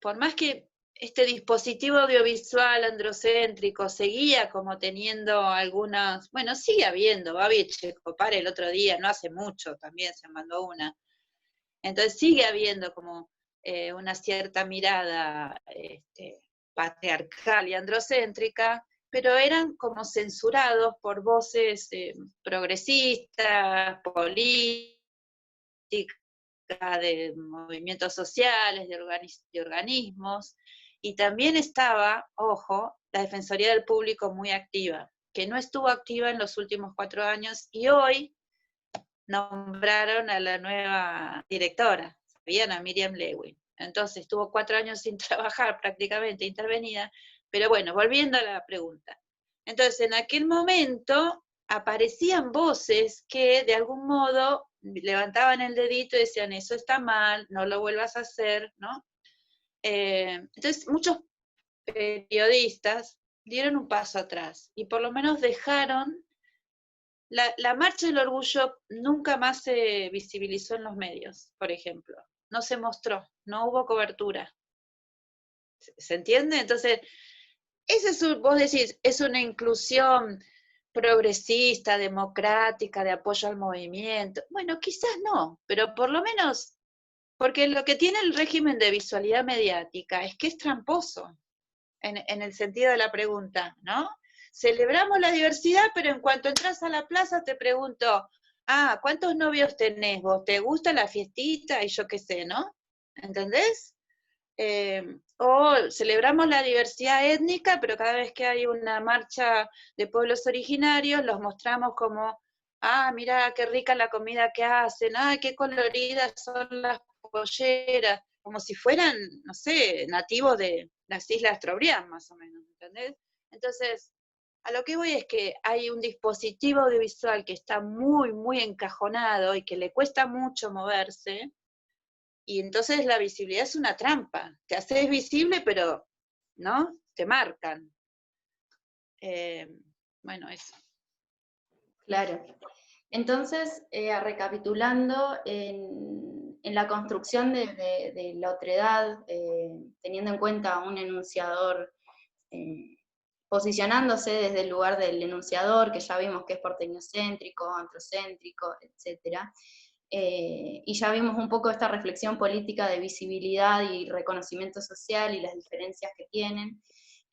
por más que este dispositivo audiovisual androcéntrico seguía como teniendo algunas, bueno, sigue habiendo, Babi Checopar el otro día, no hace mucho también se mandó una, entonces sigue habiendo como una cierta mirada patriarcal y androcéntrica, pero eran como censurados por voces progresistas, políticas, de movimientos sociales, de organismos, y también estaba, ojo, la Defensoría del Público muy activa, que no estuvo activa en los últimos 4 años, y hoy nombraron a la nueva directora, ¿sabían? A Miriam Lewin. Entonces estuvo 4 años sin trabajar, prácticamente intervenida, pero bueno, volviendo a la pregunta. Entonces, en aquel momento aparecían voces que de algún modo levantaban el dedito y decían, eso está mal, no lo vuelvas a hacer, ¿no? Entonces, muchos periodistas dieron un paso atrás y por lo menos dejaron, la Marcha del Orgullo nunca más se visibilizó en los medios, por ejemplo, no se mostró, no hubo cobertura. ¿Se entiende? Entonces, vos decís, es una inclusión progresista, democrática, de apoyo al movimiento. Bueno, quizás no, pero por lo menos, porque lo que tiene el régimen de visualidad mediática es que es tramposo, en el sentido de la pregunta, ¿no? Celebramos la diversidad, pero en cuanto entras a la plaza te pregunto, ¿cuántos novios tenés vos? ¿Te gusta la fiestita? Y yo qué sé, ¿no? ¿Entendés? O celebramos la diversidad étnica, pero cada vez que hay una marcha de pueblos originarios, los mostramos como, mira qué rica la comida que hacen, qué coloridas son las polleras. como si fueran, no sé, nativos de las Islas Trobriand, más o menos, ¿entendés? Entonces, a lo que voy es que hay un dispositivo audiovisual que está muy, muy encajonado y que le cuesta mucho moverse, y entonces la visibilidad es una trampa. Te haces visible, pero, ¿no? Te marcan. Bueno, eso. Claro. Entonces, recapitulando, en la construcción de la otredad, teniendo en cuenta un enunciador, posicionándose desde el lugar del enunciador, que ya vimos que es porteñocéntrico, antrocéntrico, etc. Y ya vimos un poco esta reflexión política de visibilidad y reconocimiento social y las diferencias que tienen.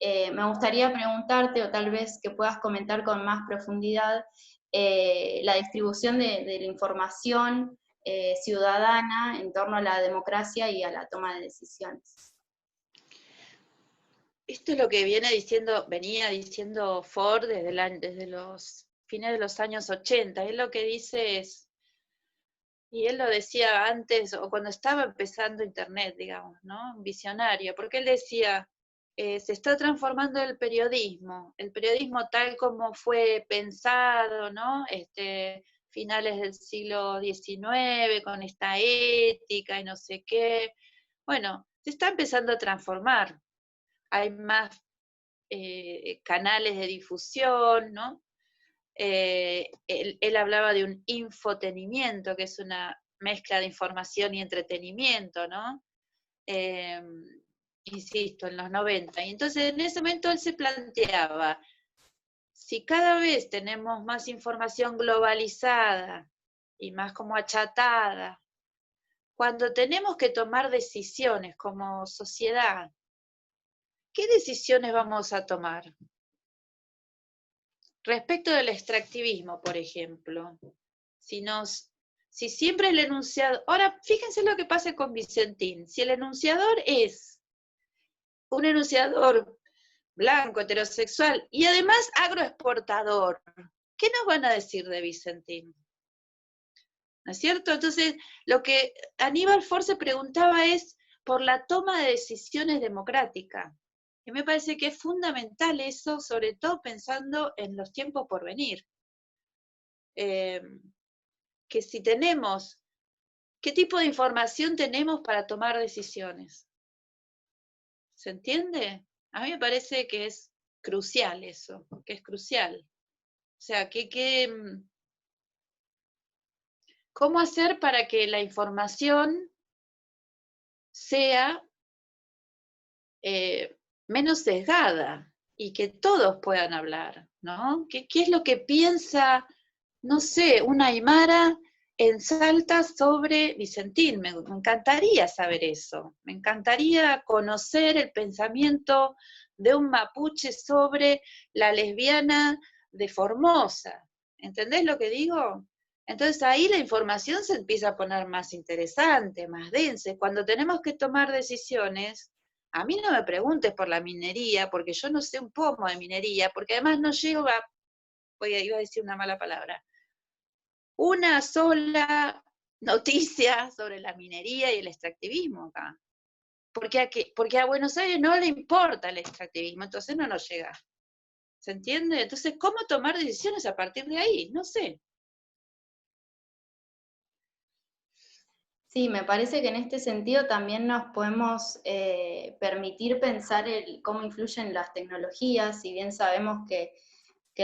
Me gustaría preguntarte, o tal vez que puedas comentar con más profundidad, la distribución de la información ciudadana en torno a la democracia y a la toma de decisiones. Esto es lo que venía diciendo Ford desde los fines de los años 80. Él lo que dice es, y él lo decía antes, o cuando estaba empezando Internet, digamos, ¿no? Un visionario, porque él decía, se está transformando el periodismo tal como fue pensado, ¿no? Finales del siglo XIX, con esta ética y no sé qué. Bueno, se está empezando a transformar. Hay más canales de difusión, ¿no? Él hablaba de un infotenimiento, que es una mezcla de información y entretenimiento, ¿no? Insisto, en los 90. Y entonces en ese momento él se planteaba, si cada vez tenemos más información globalizada y más como achatada, cuando tenemos que tomar decisiones como sociedad, ¿qué decisiones vamos a tomar? Respecto del extractivismo, por ejemplo, si siempre el enunciado, ahora fíjense lo que pasa con Vicentín, si el enunciador es un enunciador blanco, heterosexual y además agroexportador, ¿qué nos van a decir de Vicentín? ¿No es cierto? Entonces, lo que Aníbal Ford se preguntaba es por la toma de decisiones democrática. Y me parece que es fundamental eso, sobre todo pensando en los tiempos por venir. Que si tenemos, ¿qué tipo de información tenemos para tomar decisiones? ¿Se entiende? A mí me parece que es crucial eso, que es crucial. O sea, ¿cómo hacer para que la información sea menos sesgada y que todos puedan hablar, ¿no? ¿Qué es lo que piensa, no sé, una aymara en Salta sobre Vicentín? Me encantaría saber eso, me encantaría conocer el pensamiento de un mapuche sobre la lesbiana de Formosa. ¿Entendés lo que digo? Entonces ahí la información se empieza a poner más interesante, más densa. Cuando tenemos que tomar decisiones, a mí no me preguntes por la minería, porque yo no sé un pomo de minería, porque además no llego a, iba a decir una mala palabra, una sola noticia sobre la minería y el extractivismo acá. Porque a Buenos Aires no le importa el extractivismo, entonces no nos llega. ¿Se entiende? Entonces, ¿cómo tomar decisiones a partir de ahí? No sé. Sí, me parece que en este sentido también nos podemos permitir pensar cómo influyen las tecnologías, si bien sabemos que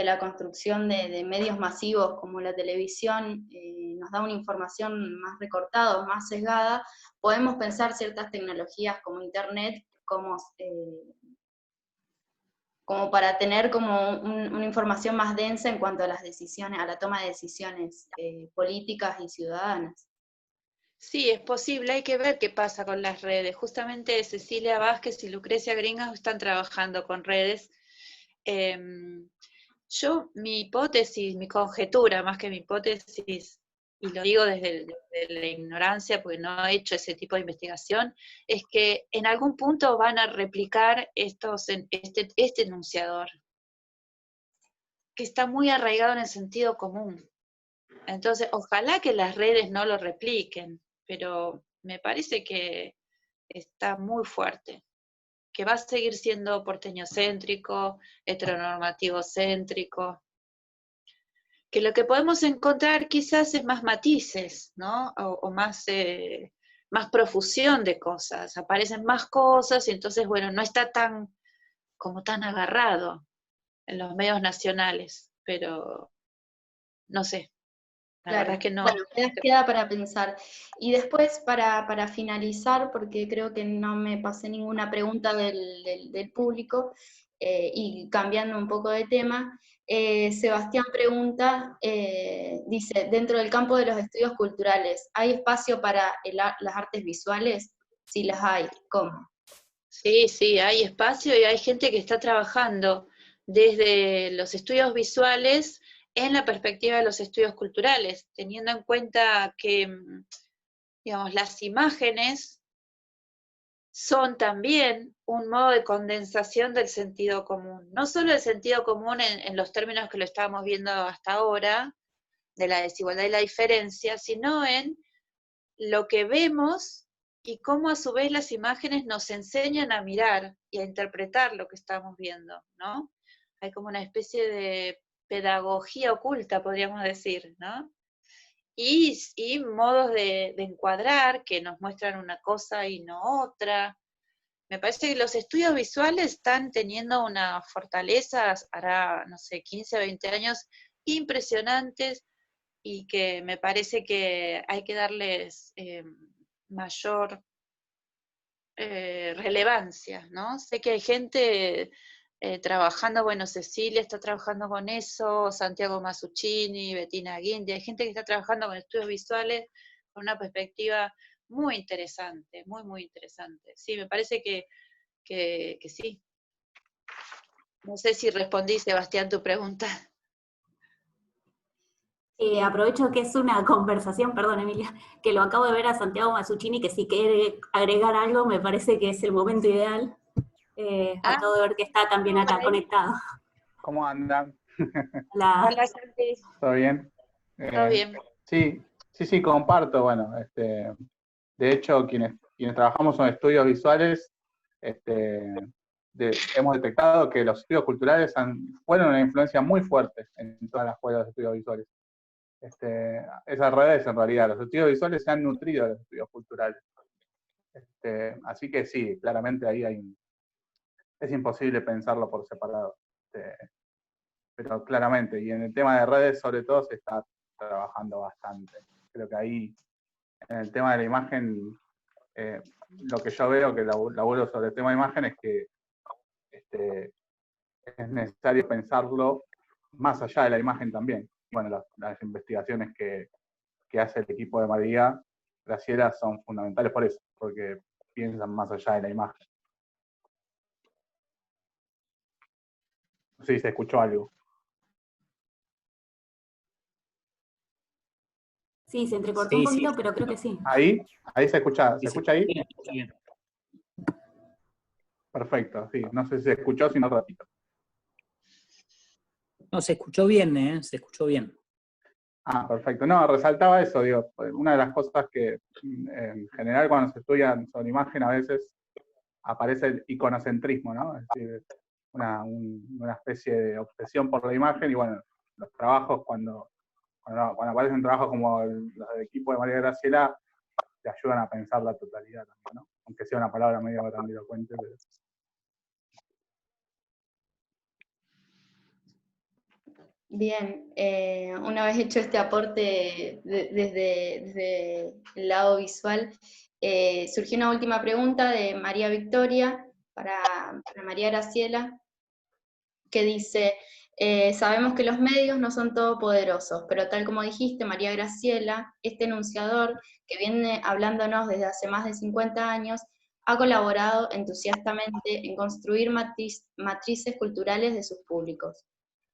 la construcción de medios masivos como la televisión nos da una información más recortada, más sesgada, podemos pensar ciertas tecnologías como Internet como para tener como una información más densa en cuanto a las decisiones, a la toma de decisiones políticas y ciudadanas. Sí, es posible, hay que ver qué pasa con las redes. Justamente Cecilia Vázquez y Lucrecia Gringas están trabajando con redes. Mi hipótesis, mi conjetura, más que mi hipótesis, y lo digo desde la ignorancia, porque no he hecho ese tipo de investigación, es que en algún punto van a replicar este enunciador, que está muy arraigado en el sentido común. Entonces, ojalá que las redes no lo repliquen, pero me parece que está muy fuerte, que va a seguir siendo porteñocéntrico, heteronormativo céntrico, que lo que podemos encontrar quizás es más matices, ¿no? O más, más profusión de cosas, aparecen más cosas y entonces, bueno, no está tan, como tan agarrado en los medios nacionales, pero no sé, la Claro, verdad que no. bueno, queda para pensar. Y después, para finalizar, porque creo que no me pasé ninguna pregunta del público, y cambiando un poco de tema, Sebastián pregunta, dice, dentro del campo de los estudios culturales, ¿hay espacio para las artes visuales? Si las hay, ¿cómo? Sí, sí, hay espacio y hay gente que está trabajando desde los estudios visuales en la perspectiva de los estudios culturales, teniendo en cuenta que, digamos, las imágenes son también un modo de condensación del sentido común. No solo el sentido común en los términos que lo estábamos viendo hasta ahora, de la desigualdad y la diferencia, sino en lo que vemos y cómo a su vez las imágenes nos enseñan a mirar y a interpretar lo que estamos viendo, ¿no? Hay como una especie de pedagogía oculta, podríamos decir, ¿no? Y modos de encuadrar que nos muestran una cosa y no otra. Me parece que los estudios visuales están teniendo una fortaleza, hará, no sé, 15 o 20 años, impresionantes, y que me parece que hay que darles mayor relevancia, ¿no? Sé que hay gente trabajando, bueno, Cecilia está trabajando con eso, Santiago Masuccini, Bettina Guindi, hay gente que está trabajando con estudios visuales con una perspectiva muy interesante, muy, muy interesante. Sí, me parece que sí. No sé si respondí, Sebastián, tu pregunta. Aprovecho que es una conversación, perdón Emilia, que lo acabo de ver a Santiago Masuccini, que si quiere agregar algo me parece que es el momento ideal. Acabo de ver que está también acá conectado. ¿Cómo andan? Hola, Santi. ¿Todo bien? ¿Todo bien? Sí, comparto. Bueno, de hecho, quienes trabajamos en estudios visuales, hemos detectado que los estudios culturales fueron una influencia muy fuerte en todas las escuelas de estudios visuales. Es al revés, en realidad. Los estudios visuales se han nutrido de los estudios culturales. Así que sí, claramente ahí es imposible pensarlo por separado. Pero claramente, y en el tema de redes sobre todo se está trabajando bastante. Creo que ahí, en el tema de la imagen, lo que yo veo que laburo sobre el tema de imagen es que es necesario pensarlo más allá de la imagen también. Bueno, las investigaciones que hace el equipo de María Graciela son fundamentales por eso, porque piensan más allá de la imagen. No sé si se escuchó algo. Sí, se entrecortó un poquito, pero creo que sí. Ahí se escucha ahí. Bien. Perfecto, sí. No sé si se escuchó, si no repito. No, se escuchó bien, se escuchó bien. Ah, perfecto. No, resaltaba eso, digo, una de las cosas que en general cuando se estudian sobre imagen a veces aparece el iconocentrismo, ¿no? Es decir, una especie de obsesión por la imagen, y bueno, los trabajos cuando aparecen trabajos como los del equipo de María Graciela, te ayudan a pensar la totalidad también, ¿no? Aunque sea una palabra medio grandilocuente, pero... Bien, una vez hecho este aporte desde el lado visual, surgió una última pregunta de María Victoria para María Graciela, que dice, sabemos que los medios no son todopoderosos, pero tal como dijiste, María Graciela, este enunciador que viene hablándonos desde hace más de 50 años, ha colaborado entusiastamente en construir matrices culturales de sus públicos.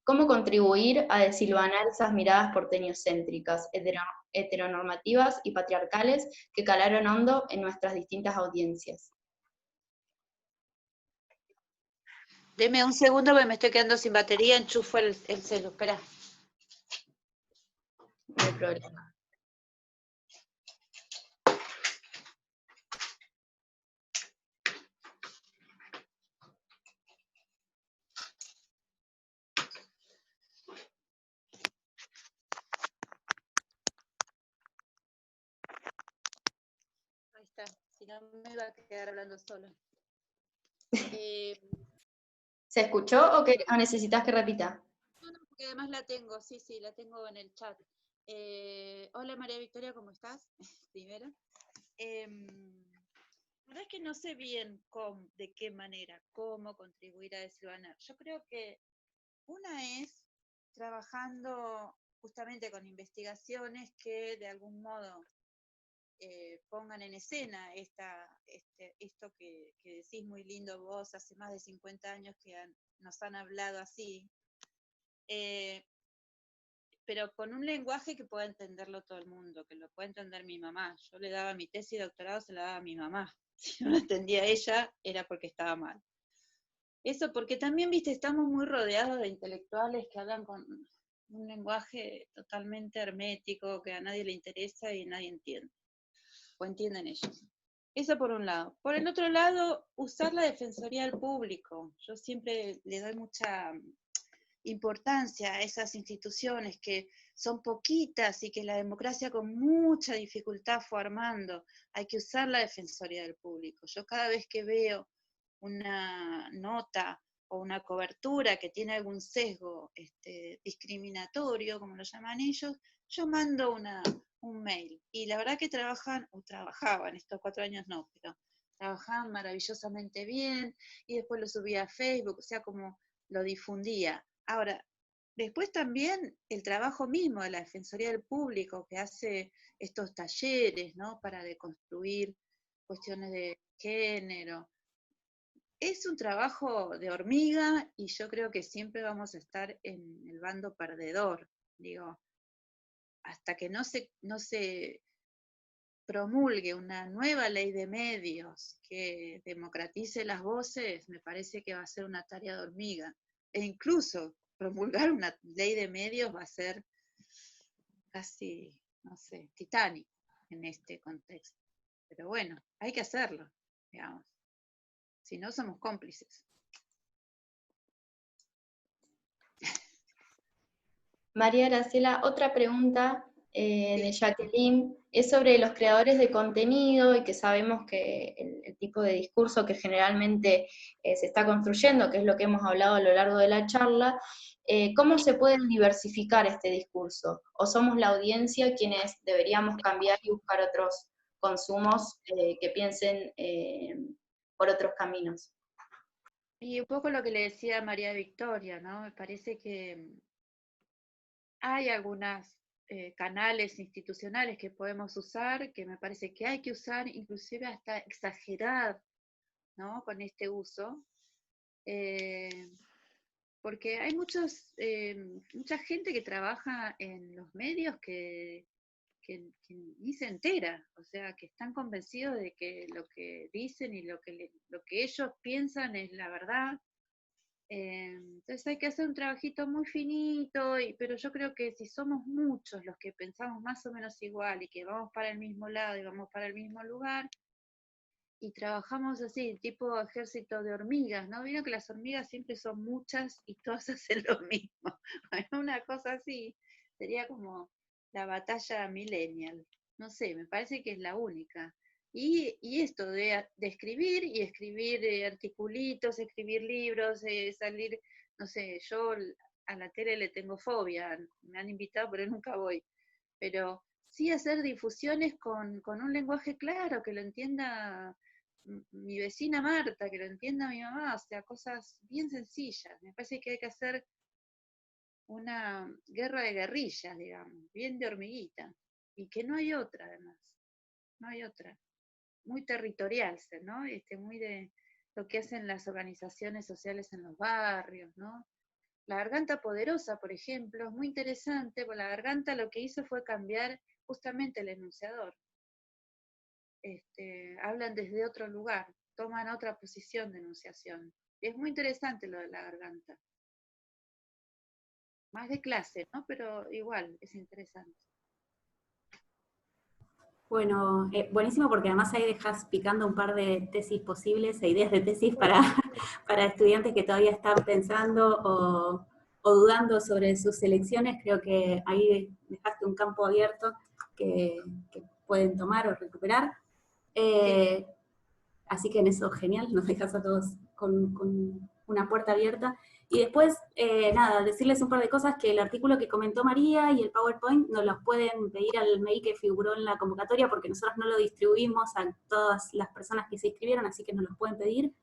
¿Cómo contribuir a desilvanar esas miradas porteñocéntricas, heteronormativas y patriarcales que calaron hondo en nuestras distintas audiencias? Deme un segundo porque me estoy quedando sin batería, enchufo el celu, espera. No hay problema. está. Si no, me iba a quedar hablando sola. ¿Se escuchó o necesitas que repita? No, porque además la tengo, sí, la tengo en el chat. Hola María Victoria, ¿cómo estás? Primero. La verdad es que no sé bien de qué manera, cómo contribuir a Desilvanar. Yo creo que una es trabajando justamente con investigaciones que de algún modo pongan en escena esto que decís muy lindo vos, hace más de 50 años que nos han hablado así, pero con un lenguaje que pueda entenderlo todo el mundo, que lo pueda entender mi mamá. Yo le daba mi tesis de doctorado, se la daba a mi mamá. Si no la entendía ella, era porque estaba mal. Eso porque también, viste, estamos muy rodeados de intelectuales que hablan con un lenguaje totalmente hermético, que a nadie le interesa y nadie entiende. O entienden ellos. Eso por un lado. Por el otro lado, usar la defensoría del público. Yo siempre le doy mucha importancia a esas instituciones que son poquitas y que la democracia con mucha dificultad fue armando. Hay que usar la defensoría del público. Yo cada vez que veo una nota o una cobertura que tiene algún sesgo discriminatorio, como lo llaman ellos, yo mando un mail. Y la verdad que trabajaban, estos 4 años no, pero trabajaban maravillosamente bien, y después lo subía a Facebook, o sea, como lo difundía. Ahora, después también el trabajo mismo de la Defensoría del Público, que hace estos talleres, ¿no?, para deconstruir cuestiones de género. Es un trabajo de hormiga y yo creo que siempre vamos a estar en el bando perdedor. Digo, hasta que no se promulgue una nueva ley de medios que democratice las voces, me parece que va a ser una tarea de hormiga. E incluso promulgar una ley de medios va a ser casi, no sé, titánico en este contexto. Pero bueno, hay que hacerlo, digamos. Si no, somos cómplices. María Graciela, otra pregunta de Jacqueline es sobre los creadores de contenido, y que sabemos que el tipo de discurso que generalmente se está construyendo, que es lo que hemos hablado a lo largo de la charla, ¿cómo se puede diversificar este discurso? ¿O somos la audiencia quienes deberíamos cambiar y buscar otros consumos que piensen por otros caminos? Y un poco lo que le decía María Victoria, ¿no? Me parece que hay algunos canales institucionales que podemos usar, que me parece que hay que usar, inclusive hasta exagerar, ¿no?, con este uso, porque hay mucha gente que trabaja en los medios que ni se entera, o sea, que están convencidos de que lo que dicen y lo que ellos piensan es la verdad. Entonces hay que hacer un trabajito muy finito, pero yo creo que si somos muchos los que pensamos más o menos igual y que vamos para el mismo lado y vamos para el mismo lugar, y trabajamos así, tipo ejército de hormigas, ¿no? Vieron que las hormigas siempre son muchas y todas hacen lo mismo. Una cosa así sería como la batalla millennial. No sé, me parece que es la única. Y esto de escribir, y escribir articulitos, escribir libros, salir, no sé, yo a la tele le tengo fobia, me han invitado pero nunca voy. Pero sí hacer difusiones con un lenguaje claro, que lo entienda mi vecina Marta, que lo entienda mi mamá, o sea, cosas bien sencillas. Me parece que hay que hacer una guerra de guerrillas, digamos, bien de hormiguita, y que no hay otra además, no hay otra. Muy territorial, ¿no? Muy de lo que hacen las organizaciones sociales en los barrios, ¿no? La Garganta Poderosa, por ejemplo, es muy interesante, porque la Garganta lo que hizo fue cambiar justamente el enunciador. Hablan desde otro lugar, toman otra posición de enunciación. Es muy interesante lo de la Garganta. Más de clase, ¿no? Pero igual, es interesante. Bueno, buenísimo, porque además ahí dejas picando un par de tesis posibles e ideas de tesis para estudiantes que todavía están pensando o dudando sobre sus elecciones. Creo que ahí dejaste un campo abierto que pueden tomar o recuperar. Así que en eso, genial, nos dejas a todos con una puerta abierta. Y después, nada, decirles un par de cosas, que el artículo que comentó María y el PowerPoint nos los pueden pedir al mail que figuró en la convocatoria, porque nosotros no lo distribuimos a todas las personas que se inscribieron, así que nos los pueden pedir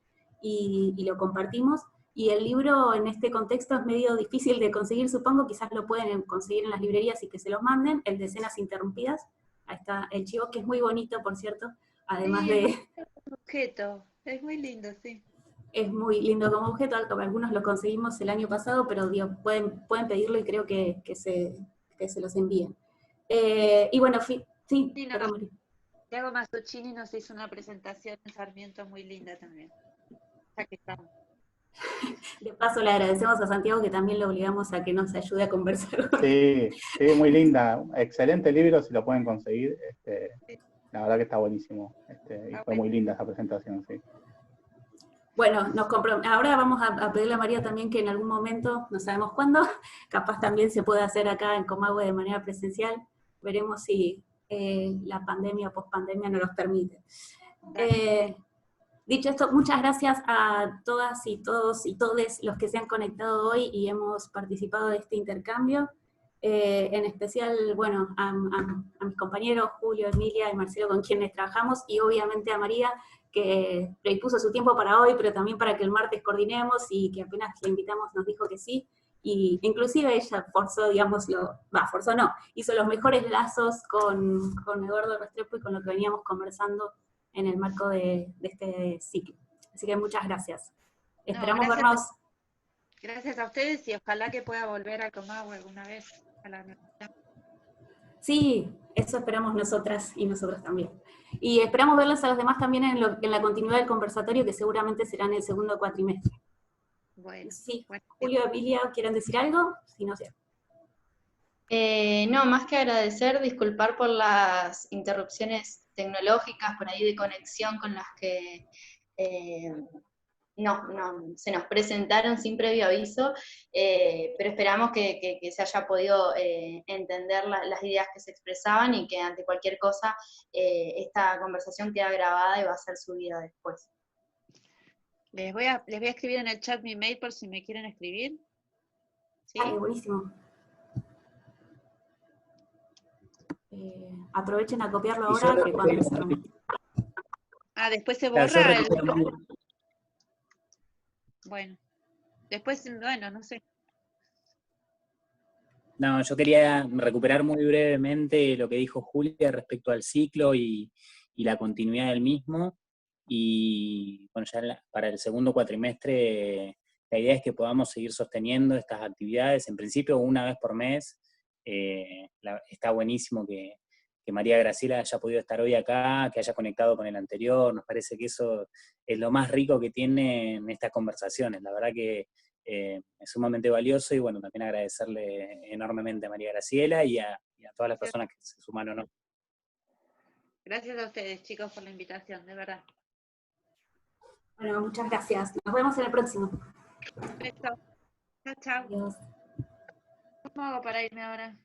y lo compartimos. Y el libro en este contexto es medio difícil de conseguir, supongo, quizás lo pueden conseguir en las librerías y que se los manden, el de Escenas Interrumpidas. Ahí está el chivo, que es muy bonito, por cierto, además Sí, de... es un objeto, es muy lindo, sí. Es muy lindo como objeto, algunos lo conseguimos el año pasado, pero digo, pueden pedirlo y creo que se los envíen. Y bueno, sí, perdón, María. Thiago Mazzuccini nos hizo una presentación en Sarmiento muy linda también. Ya que estamos. De paso le agradecemos a Santiago, que también lo obligamos a que nos ayude a conversar. Sí, sí, muy linda. Excelente libro, si lo pueden conseguir. La verdad que está buenísimo. Y fue muy linda esa presentación, sí. Bueno, ahora vamos a pedirle a María también que en algún momento, no sabemos cuándo, capaz también se puede hacer acá en Comahue de manera presencial. Veremos si la pandemia o pospandemia nos los permite. Dicho esto, muchas gracias a todas y todos y todes los que se han conectado hoy y hemos participado de este intercambio. En especial, bueno, a mis compañeros Julio, Emilia y Marcelo, con quienes trabajamos, y obviamente a María, que predispuso su tiempo para hoy, pero también para que el martes coordinemos, y que apenas la invitamos nos dijo que sí, y inclusive ella forzó, digámoslo, forzó no, hizo los mejores lazos con Eduardo Restrepo y con lo que veníamos conversando en el marco de este ciclo. Así que muchas gracias. Esperamos vernos. Gracias a ustedes y ojalá que pueda volver a Comahue alguna vez a la universidad. Sí, eso esperamos nosotras y nosotros también. Y esperamos verlos a los demás también en la continuidad del conversatorio, que seguramente será en el segundo cuatrimestre. Bueno, sí. Bueno, Julio, Emilia, ¿quieren decir algo? Si no, sé. No, más que agradecer, disculpar por las interrupciones tecnológicas por ahí de conexión con las que se nos presentaron sin previo aviso, pero esperamos que se haya podido entender las ideas que se expresaban y que ante cualquier cosa esta conversación queda grabada y va a ser subida después. Les voy a escribir en el chat mi mail por si me quieren escribir. ¿Sí? Buenísimo. Aprovechen a copiarlo ahora, que cuando se arme. Después se borra Claro, Bueno, después, bueno, no sé. No, yo quería recuperar muy brevemente lo que dijo Julia respecto al ciclo y la continuidad del mismo. Y bueno, ya para el segundo cuatrimestre la idea es que podamos seguir sosteniendo estas actividades, en principio una vez por mes. Está buenísimo que María Graciela haya podido estar hoy acá, que haya conectado con el anterior. Nos parece que eso es lo más rico que tienen estas conversaciones. La verdad que es sumamente valioso, y bueno, también agradecerle enormemente a María Graciela y a todas las personas que se sumaron hoy. Gracias a ustedes, chicos, por la invitación, de verdad. Bueno, muchas gracias. Nos vemos en el próximo. Beso. Chao, chao. Adiós. ¿Cómo hago para irme ahora?